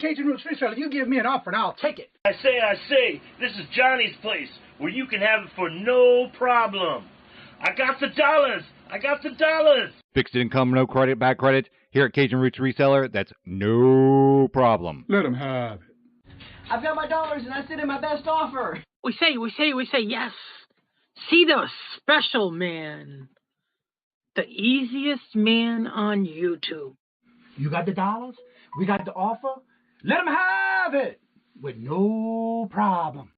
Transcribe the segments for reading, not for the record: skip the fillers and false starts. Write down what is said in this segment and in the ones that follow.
Kajun Roots Reseller. You give me an offer and I'll take it. I say, this is Johnny's place, where you can have it for no problem. I got the dollars. Fixed income, no credit, back credit. Here at Kajun Roots Reseller, that's no problem. Let him have it. I've got my dollars and I sit in my best offer. We say, yes. See the special man. The easiest man on YouTube. You got the dollars? We got the offer? Let him have it with no problem.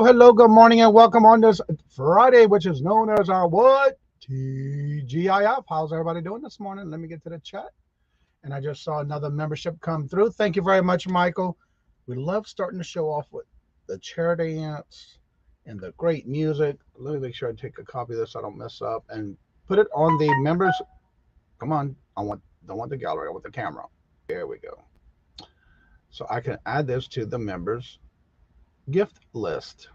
Hello, good morning, and welcome on this Friday, which is known as our what? TGIF. How's everybody doing this morning? Let me get to the chat. And I just saw another membership come through. Thank you very much, Michael. We love starting the show off with the chair dance and the great music. Let me make sure I take a copy of this so I don't mess up and put it on the members. Come on, don't want the gallery, I want the camera. There we go. So I can add this to the members gift list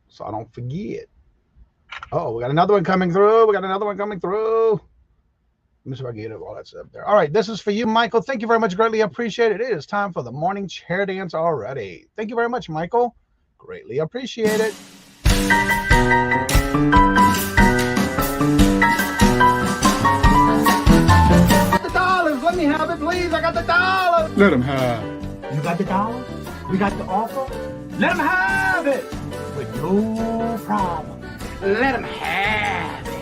so I don't forget. Oh, we got another one coming through. Let me see if I can get all that stuff there. All right, this is for you, Michael. Thank you very much. Greatly appreciate it. It is time for the morning chair dance already. Thank you very much, Michael. Greatly appreciate it. The dollars. Let me have it, please. I got the dollars. Let him have it. You got the dollars? We got the offer? Let him have it with no problem. Let him have it.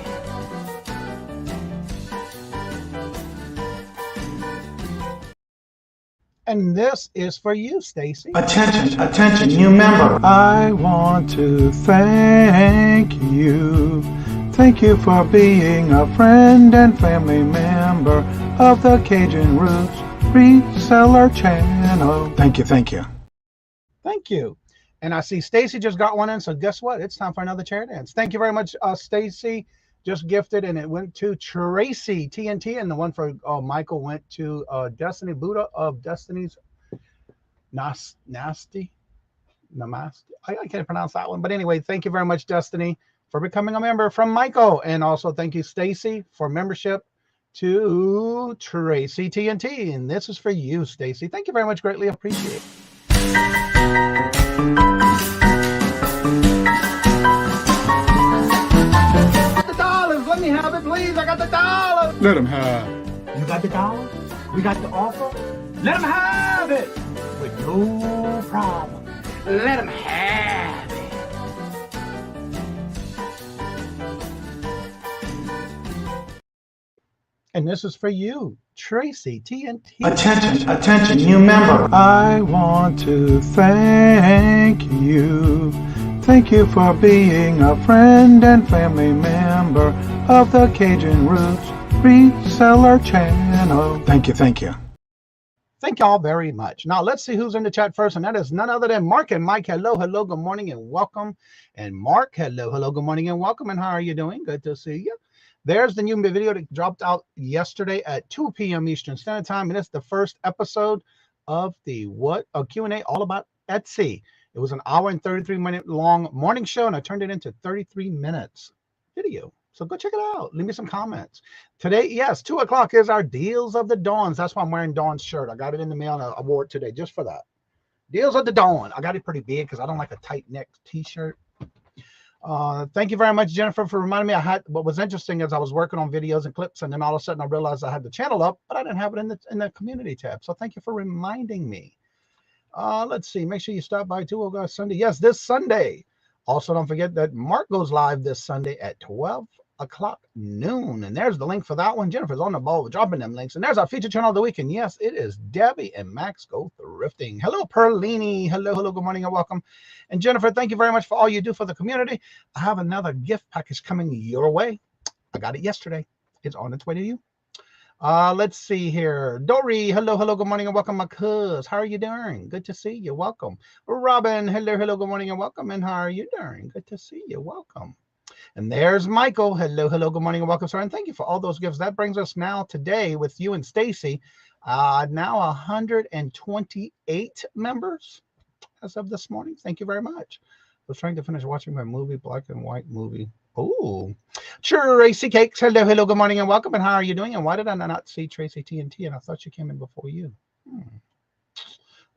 And this is for you, Stacy. Attention, new member. I want to thank you. Thank you for being a friend and family member of the Kajun Roots Reseller channel. Thank you. Thank you. And I see Stacy just got one in, so guess what? It's time for another chair dance. Thank you very much, Stacy. Just gifted, and it went to Tracy TNT, and the one for Michael went to Destiny Buddha of Destiny's Nasty. I can't pronounce that one, but anyway, thank you very much, Destiny, for becoming a member from Michael, and also thank you, Stacy, for membership to Tracy TNT, and this is for you, Stacy. Thank you very much. Greatly appreciate it. The dollars. Let me have it, please. I got the dollars. Let him have it. You got the dollars? We got the offer? Let him have it with no problem. Let him have it. And this is for you, Tracy TNT. Attention, attention, new member. I want to thank you. Thank you for being a friend and family member of the Kajun Roots Reseller channel. Thank you, thank you. Thank y'all very much. Now, let's see who's in the chat first, and that is none other than Mark and Mike. Hello, hello, good morning, and welcome. And Mark, hello, hello, good morning, and welcome. And how are you doing? Good to see you. There's the new video that dropped out yesterday at 2 p.m. Eastern Standard Time, and it's the first episode of the Q&A all about Etsy. It was an hour and 33-minute long morning show, and I turned it into 33 minutes video. So go check it out. Leave me some comments. Today, yes, 2 o'clock is our Deals of the Dawns. That's why I'm wearing Dawn's shirt. I got it in the mail and I wore it today just for that. Deals of the Dawn. I got it pretty big because I don't like a tight neck t-shirt. Thank you very much, Jennifer, for reminding me. What was interesting is I was working on videos and clips, and then all of a sudden I realized I had the channel up, but I didn't have it in the community tab. So thank you for reminding me. Let's see. Make sure you stop by too. Oh, Sunday. Yes, this Sunday. Also, don't forget that Mark goes live this Sunday at 12 o'clock noon. And there's the link for that one. Jennifer's on the ball with dropping them links. And there's our feature channel of the week. And yes, it is Debbie and Max Go Thrifting. Hello, Perlini. Hello, hello, good morning and welcome. And Jennifer, thank you very much for all you do for the community. I have another gift package coming your way. I got it yesterday. It's on its way to you. Let's see here. Dory, hello, hello, good morning and welcome, my cuz. How are you doing? Good to see you. Welcome. Robin, hello, hello, good morning and welcome. And how are you doing? Good to see you. Welcome. And there's Michael. Hello, hello, good morning and welcome, sir. And thank you for all those gifts. That brings us now today with you and Stacy, now 128 members as of this morning. Thank you very much. I was trying to finish watching my movie, black and white movie. Oh, Tracy Cakes. Hello, hello, good morning and welcome. And how are you doing? And why did I not see Tracy TNT? And I thought she came in before you.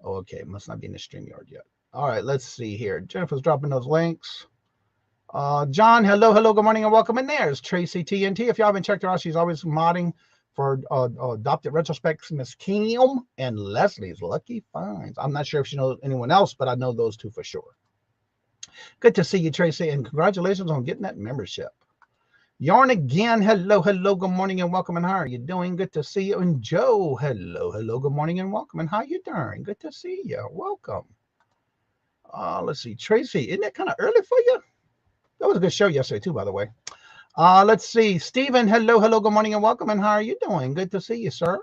Okay, must not be in the StreamYard yet. All right, let's see here. Jennifer's dropping those links. John, hello, hello, good morning and welcome. And there's Tracy TNT. If y'all haven't checked her out, she's always modding for Adopted Retrospects, Miss Kim and Leslie's Lucky Finds. I'm not sure if she knows anyone else, but I know those two for sure. Good to see you, Tracy, and congratulations on getting that membership. Yarn again, hello, hello, good morning and welcome. And how are you doing? Good to see you. And Joe, hello, hello, good morning and welcome. And how you doing? Good to see you. Welcome. Let's see, Tracy, isn't that kind of early for you? That was a good show yesterday, too, by the way. Let's see. Stephen, hello, hello, good morning and welcome. And how are you doing? Good to see you, sir.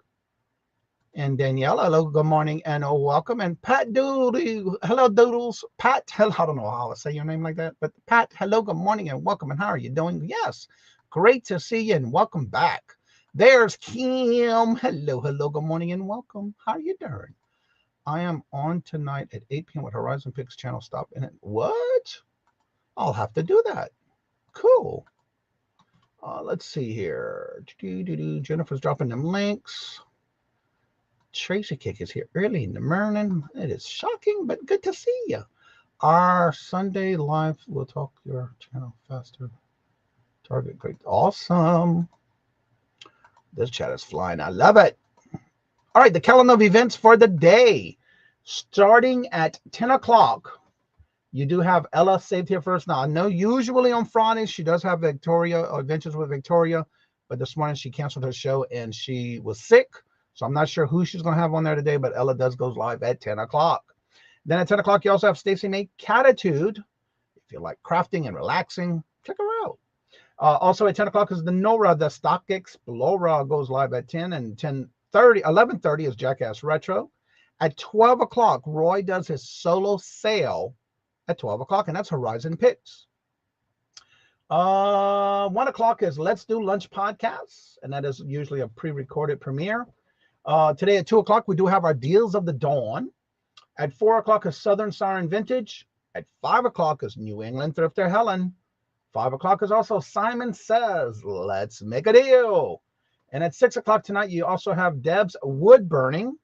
And Danielle, hello, good morning and welcome. And Pat Doodle, hello, Doodles. Pat, hello, I don't know how I say your name like that, but Pat, hello, good morning and welcome. And how are you doing? Yes, great to see you and welcome back. There's Kim. Hello, hello, good morning and welcome. How are you doing? I am on tonight at 8 p.m. with Horizon Picks channel. Stop in it. What? I'll have to do that. Cool. Let's see here. Jennifer's dropping them links. Tracy Kick is here early in the morning. It is shocking, but good to see you. Our Sunday live will talk your channel faster. Target great. Awesome. This chat is flying. I love it. All right, the calendar of events for the day. Starting at 10 o'clock. You do have Ella saved here first. Now, I know usually on Fridays she does have Victoria or Adventures with Victoria, but this morning she canceled her show and she was sick. So I'm not sure who she's going to have on there today, but Ella does goes live at 10 o'clock. Then at 10 o'clock, you also have Stacey May Catitude. If you like crafting and relaxing, check her out. Also at 10 o'clock is the Nora, the Stock Explorer, goes live at 10, and 11:30 is Jackass Retro. At 12 o'clock, Roy does his solo sale at 12 o'clock, and that's Horizon Picks. 1 o'clock is Let's Do Lunch Podcasts, and that is usually a pre-recorded premiere. Today at 2 o'clock, we do have our Deals of the Dawn. At 4 o'clock is Southern Siren Vintage. At 5 o'clock is New England Thrifter Helen. 5 o'clock is also Simon Says, Let's Make a Deal. And at 6 o'clock tonight, you also have Deb's Wood Burning.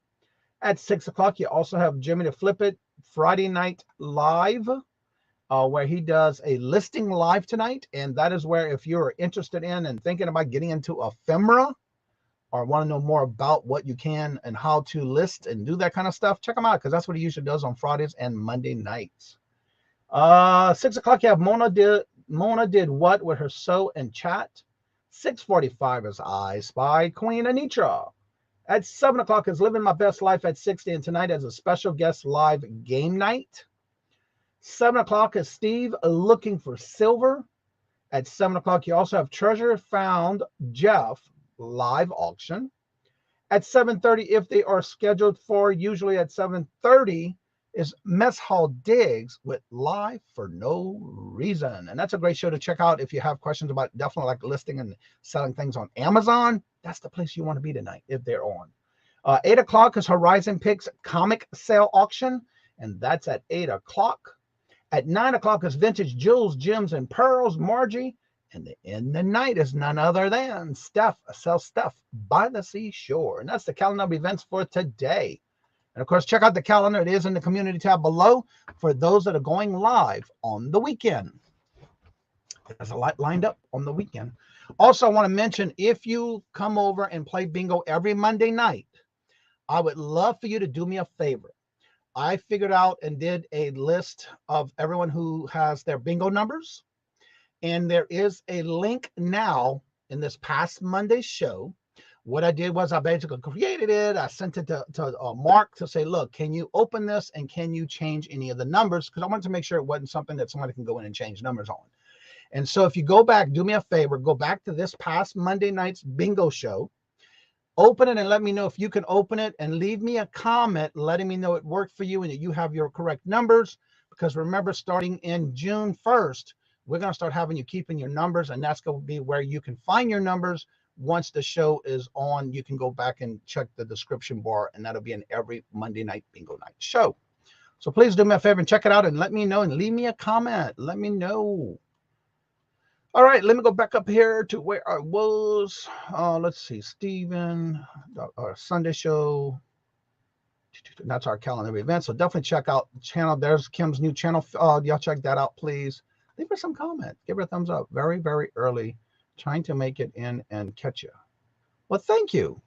At 6 o'clock, you also have Jimmy to Flip It Friday Night Live, where he does a listing live tonight. And that is where if you're interested in and thinking about getting into ephemera or want to know more about what you can and how to list and do that kind of stuff, check him out because that's what he usually does on Fridays and Monday nights. 6 o'clock, you have Mona did what with her sew and chat. 6:45 is I Spy Queen Anitra. At 7 o'clock is Living My Best Life at 60, and tonight is a special guest live game night. 7 o'clock is Steve Looking for Silver. At 7 o'clock, you also have Treasure Found Jeff live auction. At 7:30, if they are scheduled for, usually at 7:30, is Mess Hall Digs with Live for No Reason. And that's a great show to check out if you have questions about definitely like listing and selling things on Amazon. That's the place you want to be tonight if they're on. 8 o'clock is Horizon Picks Comic Sale Auction, and that's at 8 o'clock. At 9 o'clock is Vintage Jewels, Gems, and Pearls, Margie. And in the night is none other than Steph Sells Stuff by the Seashore. And that's the calendar of events for today. And of course, check out the calendar. It is in the community tab below for those that are going live on the weekend. There's a lot lined up on the weekend. Also, I want to mention, if you come over and play bingo every Monday night, I would love for you to do me a favor. I figured out and did a list of everyone who has their bingo numbers. And there is a link now in this past Monday's show. What I did was I basically created it. I sent it to Mark to say, look, can you open this and can you change any of the numbers? Because I wanted to make sure it wasn't something that somebody can go in and change numbers on. And so if you go back, do me a favor, go back to this past Monday night's bingo show, open it and let me know if you can open it, and leave me a comment letting me know it worked for you and that you have your correct numbers. Because remember, starting in June 1st, we're going to start having you keeping your numbers, and that's going to be where you can find your numbers. Once the show is on, you can go back and check the description bar, and that'll be in every Monday night bingo night show. So please do me a favor and check it out and let me know and leave me a comment. Let me know. All right, let me go back up here to where I was. Let's see, Steven, our Sunday show. That's our calendar event. So definitely check out the channel. There's Kim's new channel. Y'all check that out, please. Leave her some comment. Give her a thumbs up. Very, very early. Trying to make it in and catch you. Well, thank you.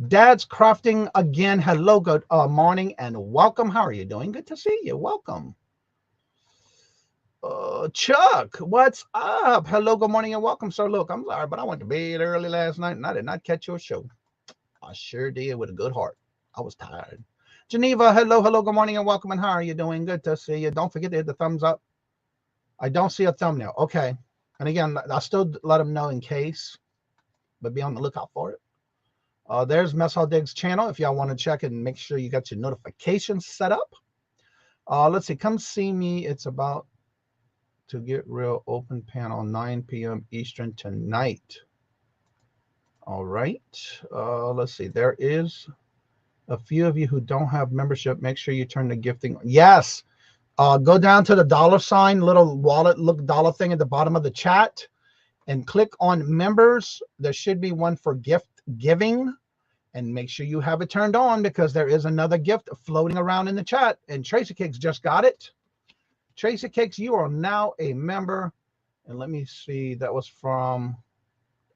Dad's Crafting again. Hello, good morning and welcome. How are you doing? Good to see you. Welcome. Chuck, what's up? Hello, good morning and welcome, sir. Look, I'm sorry, but I went to bed early last night and I did not catch your show. I sure did with a good heart. I was tired. Geneva, hello, good morning and welcome. And how are you doing? Good to see you. Don't forget to hit the thumbs up. I don't see a thumbnail. Okay. And again, I'll still let them know in case, but be on the lookout for it. There's Mess Hall Diggs channel if y'all want to check it and make sure you got your notifications set up. Let's see. Come see me. It's about to get real open panel 9 p.m. Eastern tonight. All right. Let's see. There is a few of you who don't have membership. Make sure you turn the gifting. Yes. Go down to the $ little wallet look dollar thing at the bottom of the chat and click on members. There should be one for gift giving, and make sure you have it turned on because there is another gift floating around in the chat, and Tracy Cakes just got it. Tracy Cakes, you are now a member. And let me see, that was from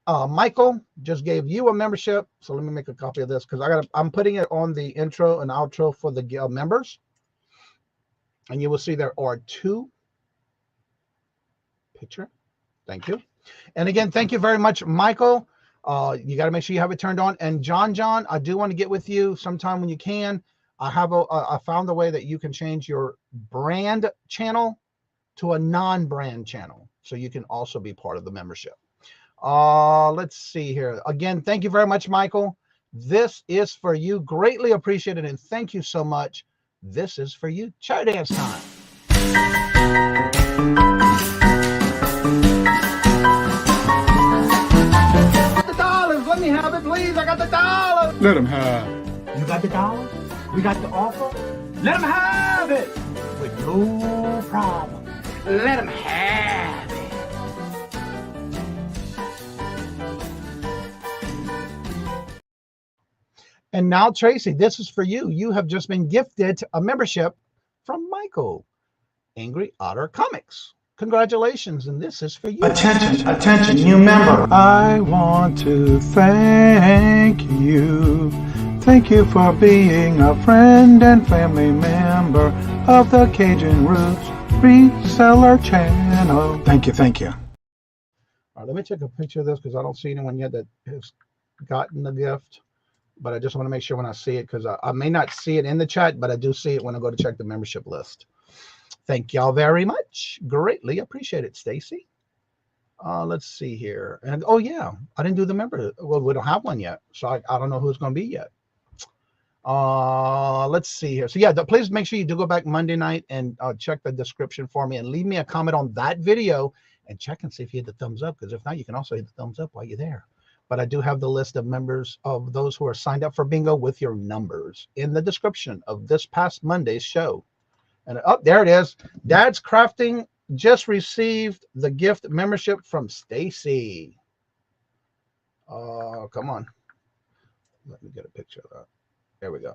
Michael, just gave you a membership. So let me make a copy of this because I'm putting it on the intro and outro for the members. And you will see there are 2 picture. Thank you. And again, thank you very much, Michael. You got to make sure you have it turned on. And John, I do want to get with you sometime when you can. I found a way that you can change your brand channel to a non-brand channel, so you can also be part of the membership. Let's see here. Again, thank you very much, Michael. This is for you. Greatly appreciated, and thank you so much. This is for you. Chair dance time. The dollars. Let me have it, please. I got the dollars. Let him have. You got the dollars? We got the offer? Let them have it with no problem. Let them have it. And now, Tracy, this is for you. You have just been gifted a membership from Michael, Angry Otter Comics. Congratulations, and this is for you. Attention, new member. I want to thank you. Thank you for being a friend and family member of the Kajun Roots Reseller channel. Thank you. All All right, let me take a picture of this because I don't see anyone yet that has gotten the gift. But I just want to make sure when I see it, because I may not see it in the chat, but I do see it when I go to check the membership list. Thank y'all very much. Greatly appreciate it, Stacy. Let's see here. And oh yeah, I didn't do the member. Well, we don't have one yet, so I don't know who it's going to be yet. Let's see here. So yeah, please make sure you do go back Monday night and check the description for me and leave me a comment on that video and check and see if you hit the thumbs up, because if not, you can also hit the thumbs up while you're there. But I do have the list of members of those who are signed up for bingo with your numbers in the description of this past Monday's show. And oh, there it is. Dad's Crafting just received the gift membership from Stacy. Come on. Let me get a picture of that. There we go.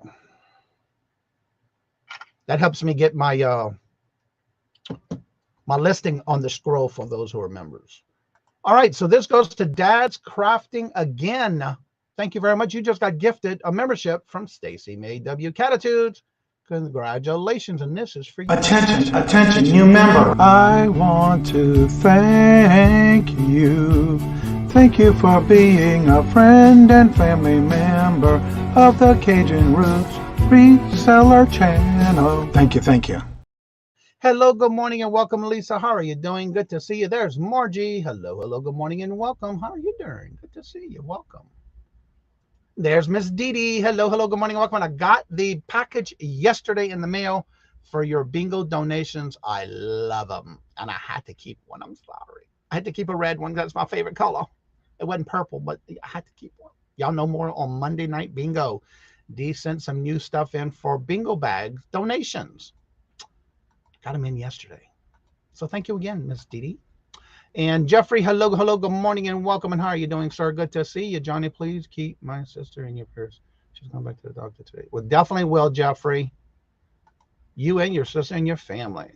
That helps me get my my listing on the scroll for those who are members. All right, so this goes to Dad's Crafting again. Thank you very much. You just got gifted a membership from Stacy May W. Catitudes. Congratulations, and this is for you. Attention, attention, new member. I want to thank you. Thank you for being a friend and family member of the Cajun Roots Reseller channel. Thank you, thank you. Hello, good morning, and welcome, Lisa. How are you doing? Good to see you. There's Margie. Hello, hello, good morning, and welcome. How are you doing? Good to see you. Welcome. There's Miss Dee Dee. Hello, hello, good morning, welcome. I got the package yesterday in the mail for your bingo donations. I love them, and I had to keep one. I'm sorry. I had to keep a red one. That's my favorite color. It wasn't purple, but I had to keep one. Y'all know more on Monday Night Bingo. Dee sent some new stuff in for bingo bags donations. Got them in yesterday. So thank you again, Miss Dee Dee. And Jeffrey, hello, hello, good morning, and welcome. And how are you doing, sir? Good to see you. Johnny, please keep my sister in your prayers. She's going back to the doctor today. Well, definitely will, Jeffrey. You and your sister and your family.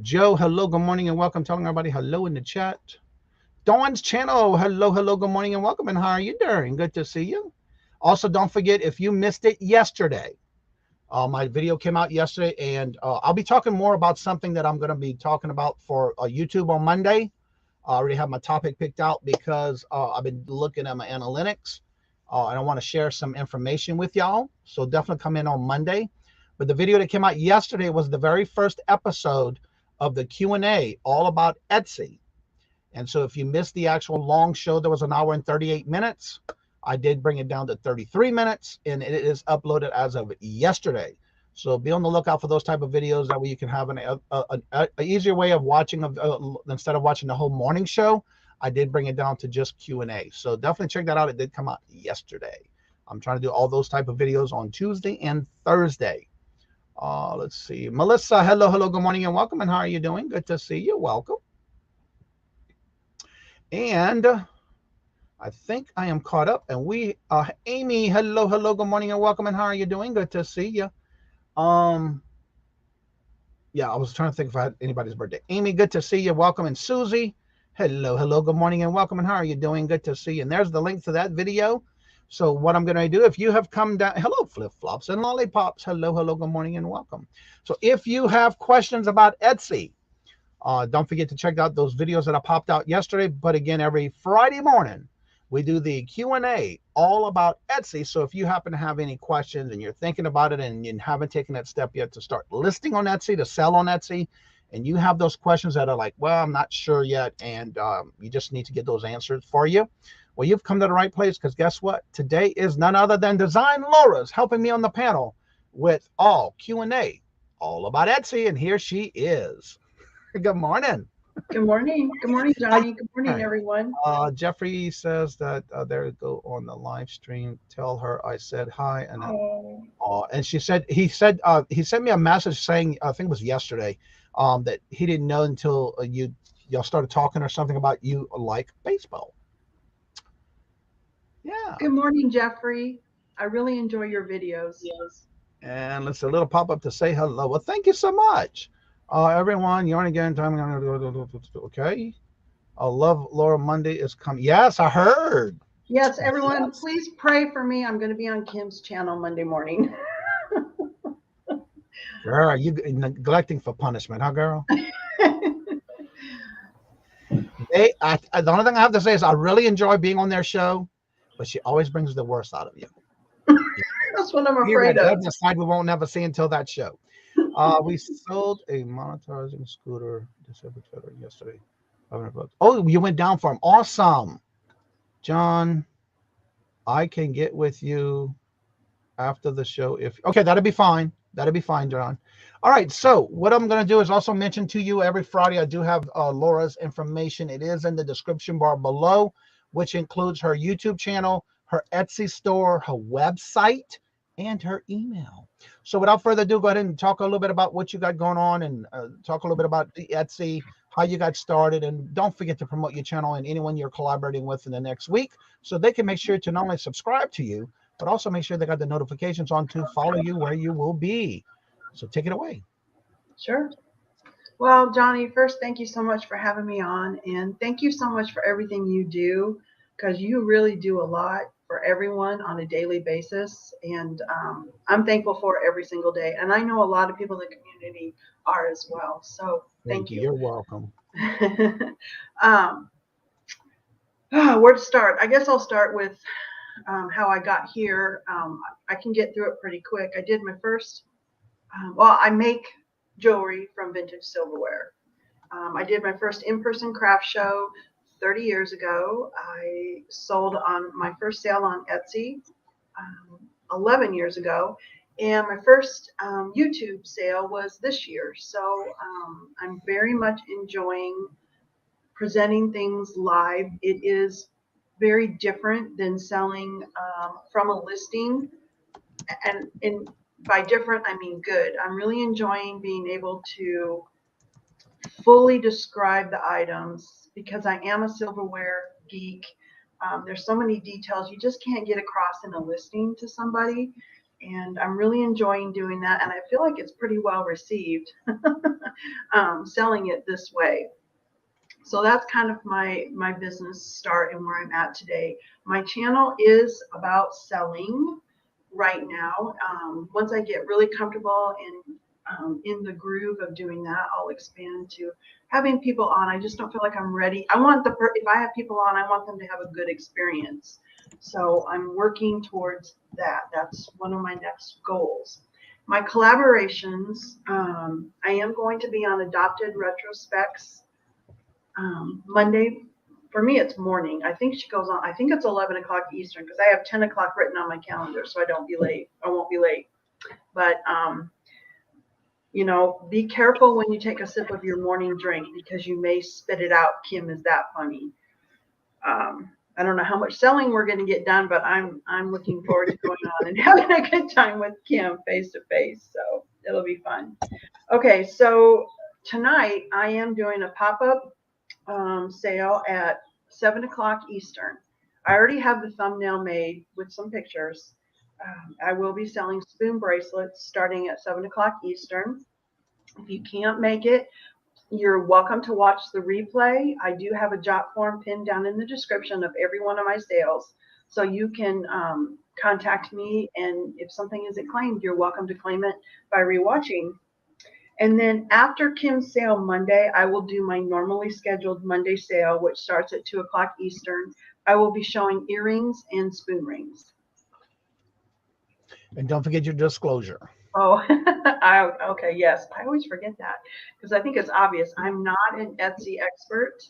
Joe, hello, good morning, and welcome. Telling everybody hello in the chat. Dawn's channel, hello, hello, good morning, and welcome. And how are you doing? Good to see you. Also, don't forget, if you missed it yesterday, my video came out yesterday, and I'll be talking more about something that I'm going to be talking about for YouTube on Monday. I already have my topic picked out because I've been looking at my analytics, and I want to share some information with y'all. So definitely come in on Monday. But the video that came out yesterday was the very first episode of the Q&A, all about Etsy. And so if you missed the actual long show, there was an hour and 38 minutes. I did bring it down to 33 minutes, and it is uploaded as of yesterday. So be on the lookout for those type of videos. That way you can have an easier way of watching instead of watching the whole morning show. I did bring it down to just Q&A. So definitely check that out. It did come out yesterday. I'm trying to do all those type of videos on Tuesday and Thursday. Let's see. Melissa, hello, hello, good morning, and welcome. And how are you doing? Good to see you. Welcome. And I think I am caught up, and Amy, hello, hello, good morning, and welcome. And how are you doing? Good to see you. Yeah, I was trying to think if I had anybody's birthday. Amy, good to see you. Welcome. And Susie, hello, hello, good morning, and welcome. And how are you doing? Good to see you. And there's the link to that video. So what I'm going to do, if you have come down, hello, flip-flops and lollipops. Hello, hello, good morning, and welcome. So if you have questions about Etsy, don't forget to check out those videos that I popped out yesterday. But again, every Friday morning, we do the Q&A all about Etsy. So if you happen to have any questions and you're thinking about it and you haven't taken that step yet to start listing on Etsy, to sell on Etsy, and you have those questions that are like, well, I'm not sure yet, and you just need to get those answered for you, well, you've come to the right place, because guess what? Today is none other than DzinesLaura's helping me on the panel with all Q&A all about Etsy, and here she is. Good morning. Good morning. Good morning, Johnny. Good morning, everyone. Jeffrey says that there you go on the live stream. Tell her I said hi. And and he sent me a message saying, I think it was yesterday, that he didn't know until y'all started talking or something about you like baseball. Yeah. Good morning, Jeffrey. I really enjoy your videos. Yes. And let's a little pop up to say hello. Well, thank you so much. Everyone, you're on again. Time. Okay. I love Laura. Monday is coming. Yes, I heard. Yes, everyone, please pray for me. I'm going to be on Kim's channel Monday morning. Girl, are you neglecting for punishment, huh, girl? The only thing I have to say is I really enjoy being on their show, but she always brings the worst out of you. That's what I'm You're afraid that of. deadly side we won't never see until that show. We sold a monetizing scooter yesterday. Oh, you went down for him. Awesome. John, I can get with you after the show if okay, that'll be fine. That'll be fine, John. All right, so what I'm going to do is also mention to you every Friday I do have Laura's information. It is in the description bar below, which includes her YouTube channel, her Etsy store, her website, and her email. So without further ado, go ahead and talk a little bit about what you got going on and talk a little bit about the Etsy, how you got started, and don't forget to promote your channel and anyone you're collaborating with in the next week so they can make sure to not only subscribe to you, but also make sure they got the notifications on to follow you where you will be. So take it away. Sure. Well, Johnny, first, thank you so much for having me on. And thank you so much for everything you do, because you really do a lot for everyone on a daily basis. And I'm thankful for it every single day. And I know a lot of people in the community are as well. So thank you. You're welcome. Where to start? I guess I'll start with how I got here. I can get through it pretty quick. I did my first, I make jewelry from vintage silverware. I did my first in-person craft show 30 years ago. I sold on my first sale on Etsy 11 years ago. And my first YouTube sale was this year. So I'm very much enjoying presenting things live. It is very different than selling from a listing. And by different, I mean good. I'm really enjoying being able to fully describe the items because I am a silverware geek. There's so many details you just can't get across in a listing to somebody. And I'm really enjoying doing that. And I feel like it's pretty well received selling it this way. So that's kind of my business start and where I'm at today. My channel is about selling right now. Once I get really comfortable and in the groove of doing that, I'll expand to having people on. I just don't feel like I'm ready. If I have people on, I want them to have a good experience. So I'm working towards that. That's one of my next goals. My collaborations, I am going to be on Adopted Retrospects Monday. For me, it's morning. I think she goes on. I think it's 11 o'clock Eastern because I have 10 o'clock written on my calendar, so I won't be late. But be careful when you take a sip of your morning drink because you may spit it out. Kim is that funny. I don't know how much selling we're going to get done, but I'm looking forward to going on and having a good time with Kim face to face. So it'll be fun. Okay, so tonight I am doing a pop-up sale at 7 o'clock Eastern. I already have the thumbnail made with some pictures. I will be selling spoon bracelets starting at 7 o'clock Eastern. If you can't make it, you're welcome to watch the replay. I do have a jot form pinned down in the description of every one of my sales. So you can contact me, and if something isn't claimed, you're welcome to claim it by rewatching. And then after Kim's sale Monday, I will do my normally scheduled Monday sale, which starts at 2 o'clock Eastern. I will be showing earrings and spoon rings. And don't forget your disclosure. Oh, okay, yes. I always forget that because I think it's obvious. I'm not an Etsy expert,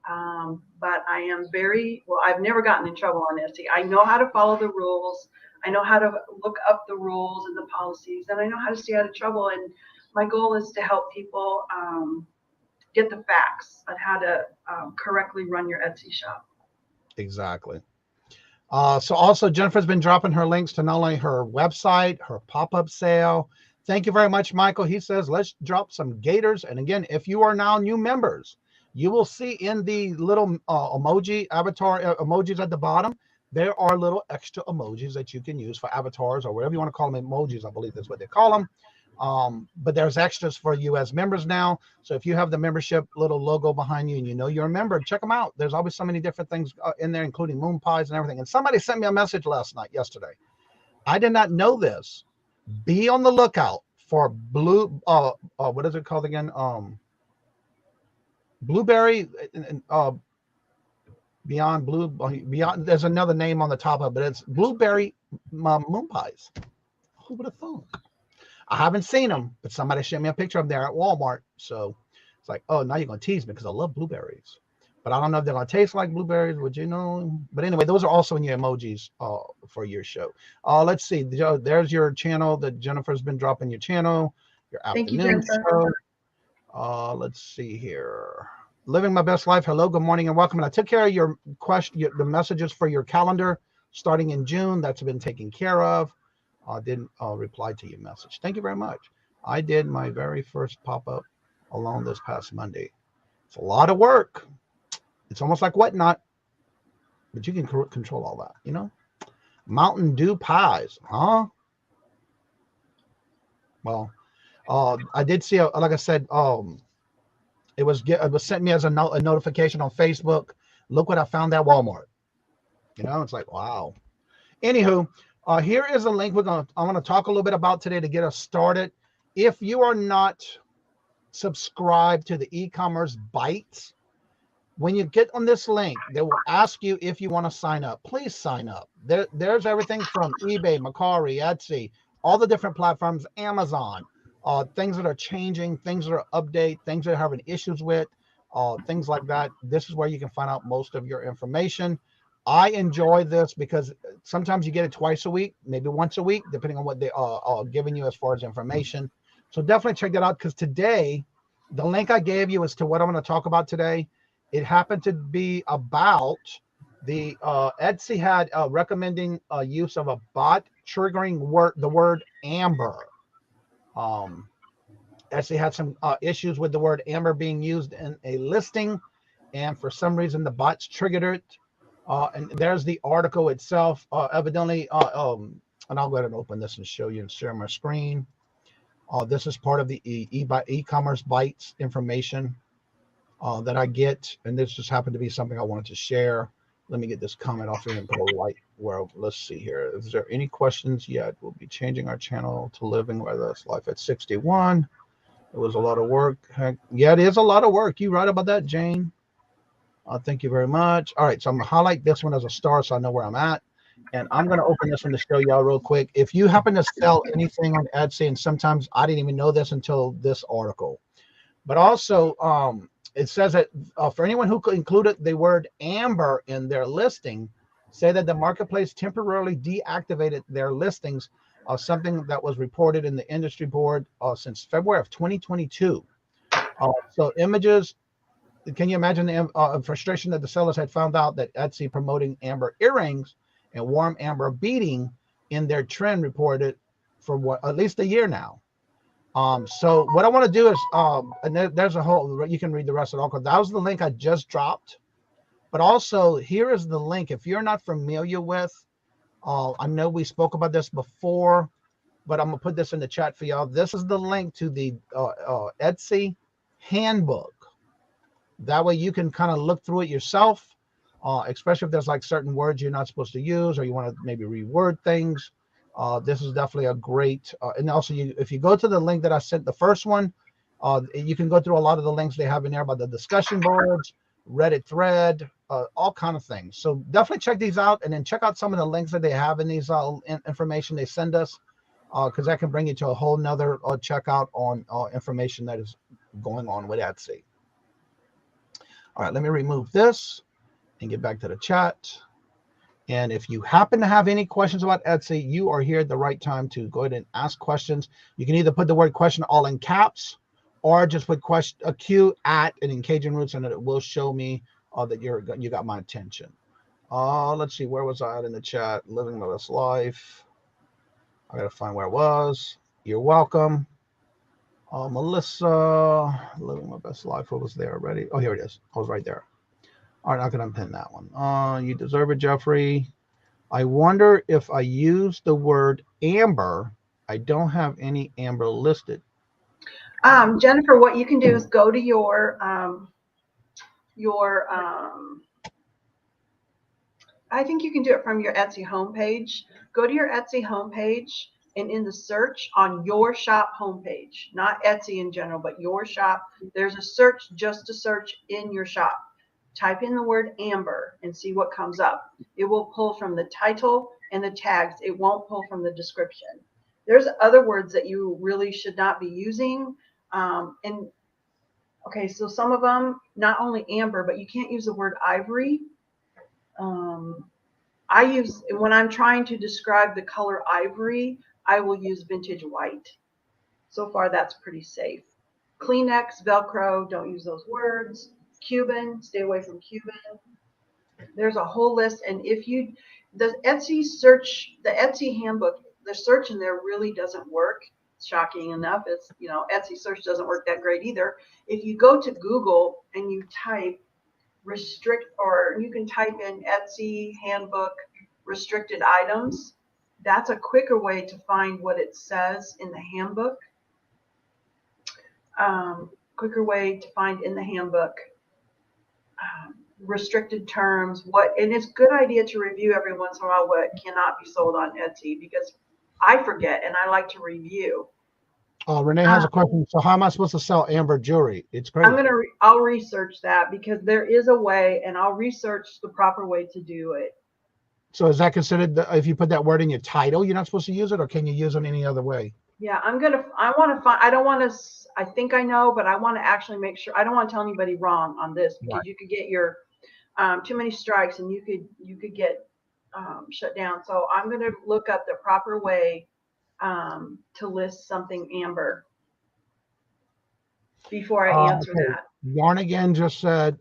but I am I've never gotten in trouble on Etsy. I know how to follow the rules. I know how to look up the rules and the policies, and I know how to stay out of trouble. And my goal is to help people get the facts on how to correctly run your Etsy shop. Exactly. So also Jennifer's been dropping her links to not only her website, her pop-up sale. Thank you very much, Michael. He says, let's drop some gators. And again, if you are now new members, you will see in the little emoji avatar emojis at the bottom, there are little extra emojis that you can use for avatars or whatever you want to call them, emojis, I believe that's what they call them. But there's extras for you as members now. So if you have the membership little logo behind you and you know you're a member, check them out. There's always so many different things in there, including moon pies and everything. And somebody sent me a message yesterday. I did not know this. Be on the lookout for what is it called again? Blueberry Beyond Blue, beyond. There's another name on the top of it, but it's blueberry moon pies. Who would have thought? I haven't seen them, but somebody sent me a picture of them there at Walmart. So it's like, oh, now you're gonna tease me because I love blueberries, but I don't know if they're gonna taste like blueberries. Would you know? But anyway, those are also in your emojis for your show. Let's see. There's your channel that Jennifer's been dropping. Your channel, your Thank you, afternoon Jennifer. show. Let's see here. Living my best life. Hello, good morning, and welcome. And I took care of your question, the messages for your calendar starting in June. That's been taken care of. Didn't reply to your message. Thank you very much. I did my very first pop-up alone this past Monday. It's a lot of work. It's almost like Whatnot, but you can control all that, you know? Mountain Dew pies, huh? Well, I did see, like I said, it was sent me as a notification on Facebook. Look what I found at Walmart. You know, it's like, wow. Anywho, here is a link I'm going to talk a little bit about today to get us started. If you are not subscribed to the e-commerce bites, when you get on this link, they will ask you if you want to sign up. Please sign up. There's everything from eBay, Mercari, Etsy, all the different platforms, Amazon, things that are changing, things that are update, things that are having issues with, things like that. This is where you can find out most of your information. I enjoy this because sometimes you get it twice a week, maybe once a week, depending on what they are giving you as far as information. So definitely check that out, because today, the link I gave you as to what I'm going to talk about today, it happened to be about the Etsy had recommending use of a bot triggering the word amber. Etsy had some issues with the word amber being used in a listing, and for some reason the bots triggered it. And there's the article itself. Evidently, and I'll go ahead and open this and show you and share my screen. This is part of the e-commerce bites information that I get, and this just happened to be something I wanted to share. Let me get this comment off here and put a light where. Let's see here. Is there any questions yet? We'll be changing our channel to Living with Us Life at 61. It was a lot of work. Heck, yeah, it is a lot of work. You right about that, Jane? Thank you very much. All right, so I'm gonna highlight this one as a star so I know where I'm at. And I'm gonna open this one to show y'all real quick. If you happen to sell anything on Etsy, and sometimes I didn't even know this until this article, but also it says that for anyone who included the word amber in their listing, say that the marketplace temporarily deactivated their listings, something that was reported in the industry board since February of 2022. So images. Can you imagine the frustration that the sellers had found out that Etsy promoting amber earrings and warm amber beading in their trend reported for at least a year now? So what I want to do is, and there's a whole, you can read the rest of the article. That was the link I just dropped. But also, here is the link. If you're not familiar with, I know we spoke about this before, but I'm going to put this in the chat for y'all. This is the link to the Etsy handbook. That way you can kind of look through it yourself, especially if there's like certain words you're not supposed to use, or you want to maybe reword things. This is definitely a great, and also if you go to the link that I sent, the first one, you can go through a lot of the links they have in there about the discussion boards, Reddit thread, all kind of things. So definitely check these out, and then check out some of the links that they have in these information they send us, because that can bring you to a whole nother checkout on information that is going on with Etsy. All right, let me remove this and get back to the chat. And if you happen to have any questions about Etsy, you are here at the right time to go ahead and ask questions. You can either put the word question all in caps, or just put a Q at and in Cajun Roots, and it will show me that you got my attention. Let's see, where was I at in the chat? Living my best life. I gotta find where I was. You're welcome. Melissa, living my best life. What was there already? Oh, here it is. I was right there. All right, I can unpin that one. You deserve it, Jeffrey. I wonder if I use the word amber. I don't have any amber listed. Jennifer, what you can do is go to your I think you can do it from your Etsy homepage. Go to your Etsy homepage, and in the search on your shop homepage, not Etsy in general, but your shop, there's a search just to search in your shop. type in the word amber and see what comes up. It will pull from the title and the tags. It won't pull from the description. There's other words that you really should not be using. And okay, so some of them, not only amber, but you can't use the word ivory. I use, when I'm trying to describe the color ivory, I will use vintage white. So far, that's pretty safe. Kleenex, Velcro, don't use those words. Cuban, stay away from Cuban. There's a whole list. And if you, the Etsy search, the Etsy handbook, the search in there really doesn't work. Shocking enough, it's, you know, Etsy search doesn't work that great either. If you go to Google and you type restrict, or you can type in Etsy handbook restricted items, that's a quicker way to find what it says in the handbook. Quicker way to find in the handbook restricted terms, what, and it's a good idea to review every once in a while what cannot be sold on Etsy, because I forget and I like to review. Renee has a question. So how am I supposed to sell amber jewelry? It's crazy. I'll research that, because there is a way, and I'll research the proper way to do it. So is that considered, if you put that word in your title, you're not supposed to use it, or can you use it any other way? Yeah, I want to find, I don't want to, I think I know, but I want to actually make sure, I don't want to tell anybody wrong on this, because you could get your, too many strikes and you could get shut down. So I'm going to look up the proper way to list something amber before I answer that. Yarn Again just said,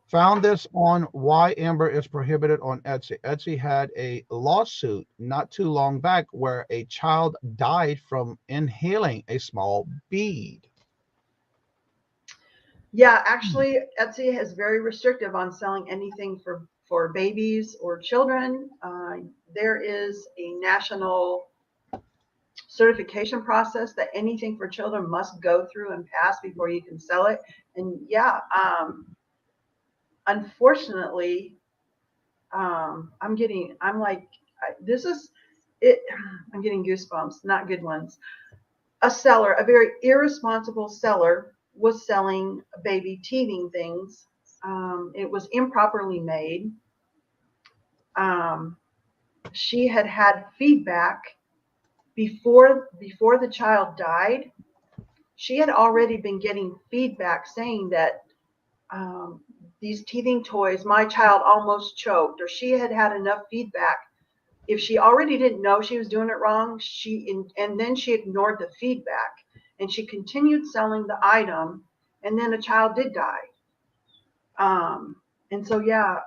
found this on why amber is prohibited on Etsy. Etsy had a lawsuit not too long back where a child died from inhaling a small bead. Yeah, actually, Etsy is very restrictive on selling anything for babies or children. There is a national certification process that anything for children must go through and pass before you can sell it. And yeah, unfortunately, I'm getting goosebumps, not good ones. A seller, a very irresponsible seller, was selling baby teething things. It was improperly made. She had feedback before the child died. She had already been getting feedback saying that these teething toys, my child almost choked, or she had enough feedback. If she already didn't know she was doing it wrong, and then she ignored the feedback, and she continued selling the item, and then a child did die. And so, yeah,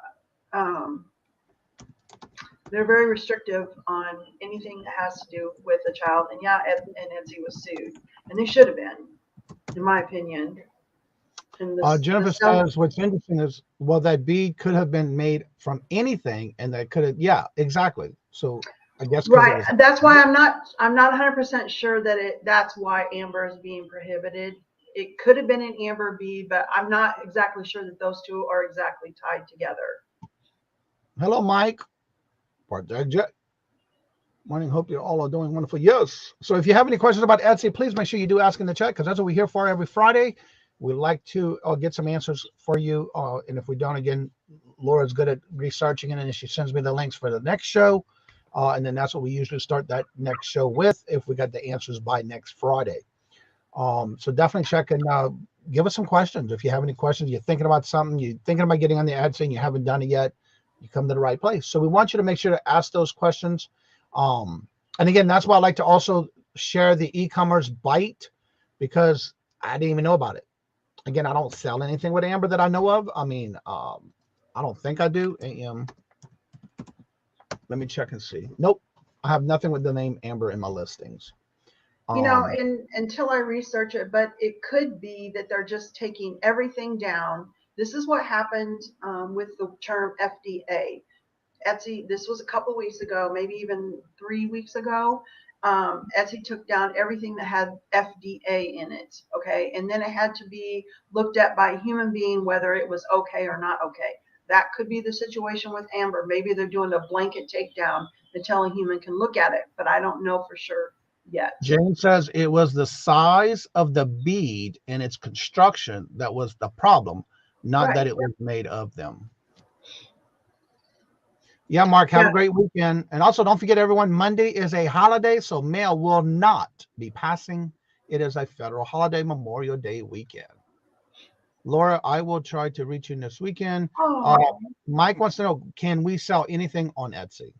they're very restrictive on anything that has to do with a child. And yeah, and Etsy was sued, and they should have been, in my opinion. Jennifer says what's interesting is, well, that bead could have been made from anything, and that could have, yeah, exactly. So I guess right. That's why I'm not 100% sure that that's why amber is being prohibited. It could have been an amber bead, but I'm not exactly sure that those two are exactly tied together. Hello, Mike. Morning. Hope you all are doing wonderful. Yes. So if you have any questions about Etsy, please make sure you do ask in the chat, because that's what we're here for every Friday. We like to get some answers for you. And if we don't, again, Laura's good at researching it, and she sends me the links for the next show. And then that's what we usually start that next show with, if we got the answers by next Friday. So definitely check and give us some questions. If you have any questions, you're thinking about something, you're thinking about getting on the Etsy and you haven't done it yet, you come to the right place. So we want you to make sure to ask those questions. And again, that's why I like to also share the e-commerce bite, because I didn't even know about it. Again, I don't sell anything with amber that I know of. I mean, I don't think I do. Let me check and see. Nope. I have nothing with the name amber in my listings. You know, and until I research it, but it could be that they're just taking everything down. This is what happened with the term FDA. Etsy, this was a couple weeks ago, maybe even 3 weeks ago. Etsy took down everything that had FDA in it, okay? And then it had to be looked at by a human being whether it was okay or not okay. That could be the situation with amber. Maybe they're doing a blanket takedown until a human can look at it, but I don't know for sure yet. Jane says it was the size of the bead and its construction that was the problem, not Right. that it was made of them. Yeah, Mark, have a great weekend. And also, don't forget, everyone, Monday is a holiday, so mail will not be passing. It is a federal holiday, Memorial Day weekend. Laura, I will try to reach you this weekend. Oh. Mike wants to know, can we sell anything on Etsy?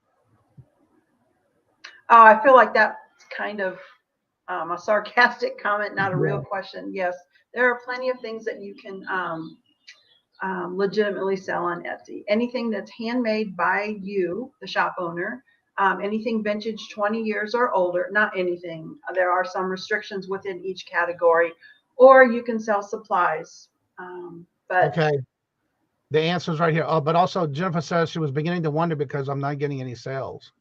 Oh, I feel like that's kind of a sarcastic comment, not a real question. Yes, there are plenty of things that you can legitimately sell on Etsy. Anything that's handmade by you, the shop owner, anything vintage 20 years or older, not anything. There are some restrictions within each category, or you can sell supplies. But okay, the answer is right here. But also, Jennifer says she was beginning to wonder because I'm not getting any sales.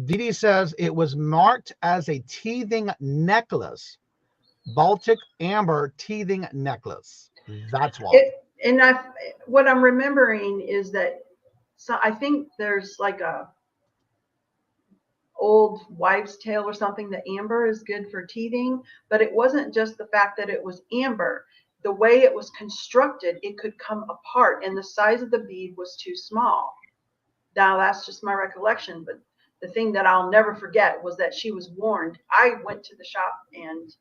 Didi says it was marked as a teething necklace, Baltic amber teething necklace. That's why. What I'm remembering is that, so I think there's like a old wives' tale or something that amber is good for teething, but it wasn't just the fact that it was amber. The way it was constructed, it could come apart, and the size of the bead was too small. Now that's just my recollection, but the thing that I'll never forget was that she was warned. I went to the shop and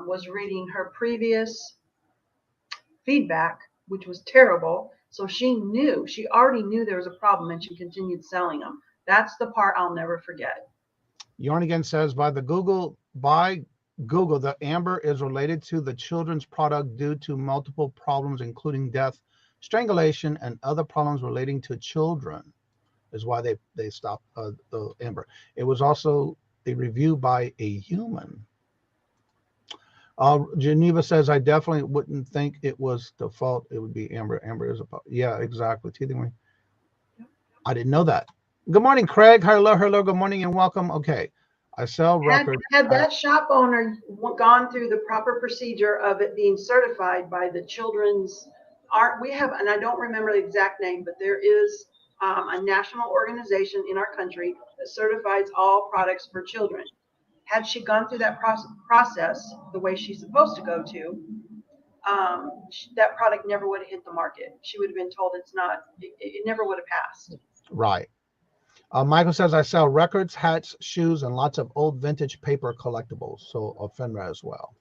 was reading her previous feedback, which was terrible. So she already knew there was a problem, and she continued selling them. That's the part I'll never forget. Yarnigan says by Google, the amber is related to the children's product due to multiple problems, including death, strangulation, and other problems relating to children. Is why they stopped the amber. It was also a review by a human. Geneva says, I definitely wouldn't think it was the fault. It would be amber. Amber is a fault. Yeah, exactly. Teething. I didn't know that. Good morning, Craig. Hello. Good morning and welcome. Okay. I sell records. Had that shop owner gone through the proper procedure of it being certified by the children's art, and I don't remember the exact name, but there is a national organization in our country that certifies all products for children. Had she gone through that process the way she's supposed to go to, that product never would have hit the market. She would have been told it never would have passed. Right. Michael says, I sell records, hats, shoes, and lots of old vintage paper collectibles. So FINRA as well.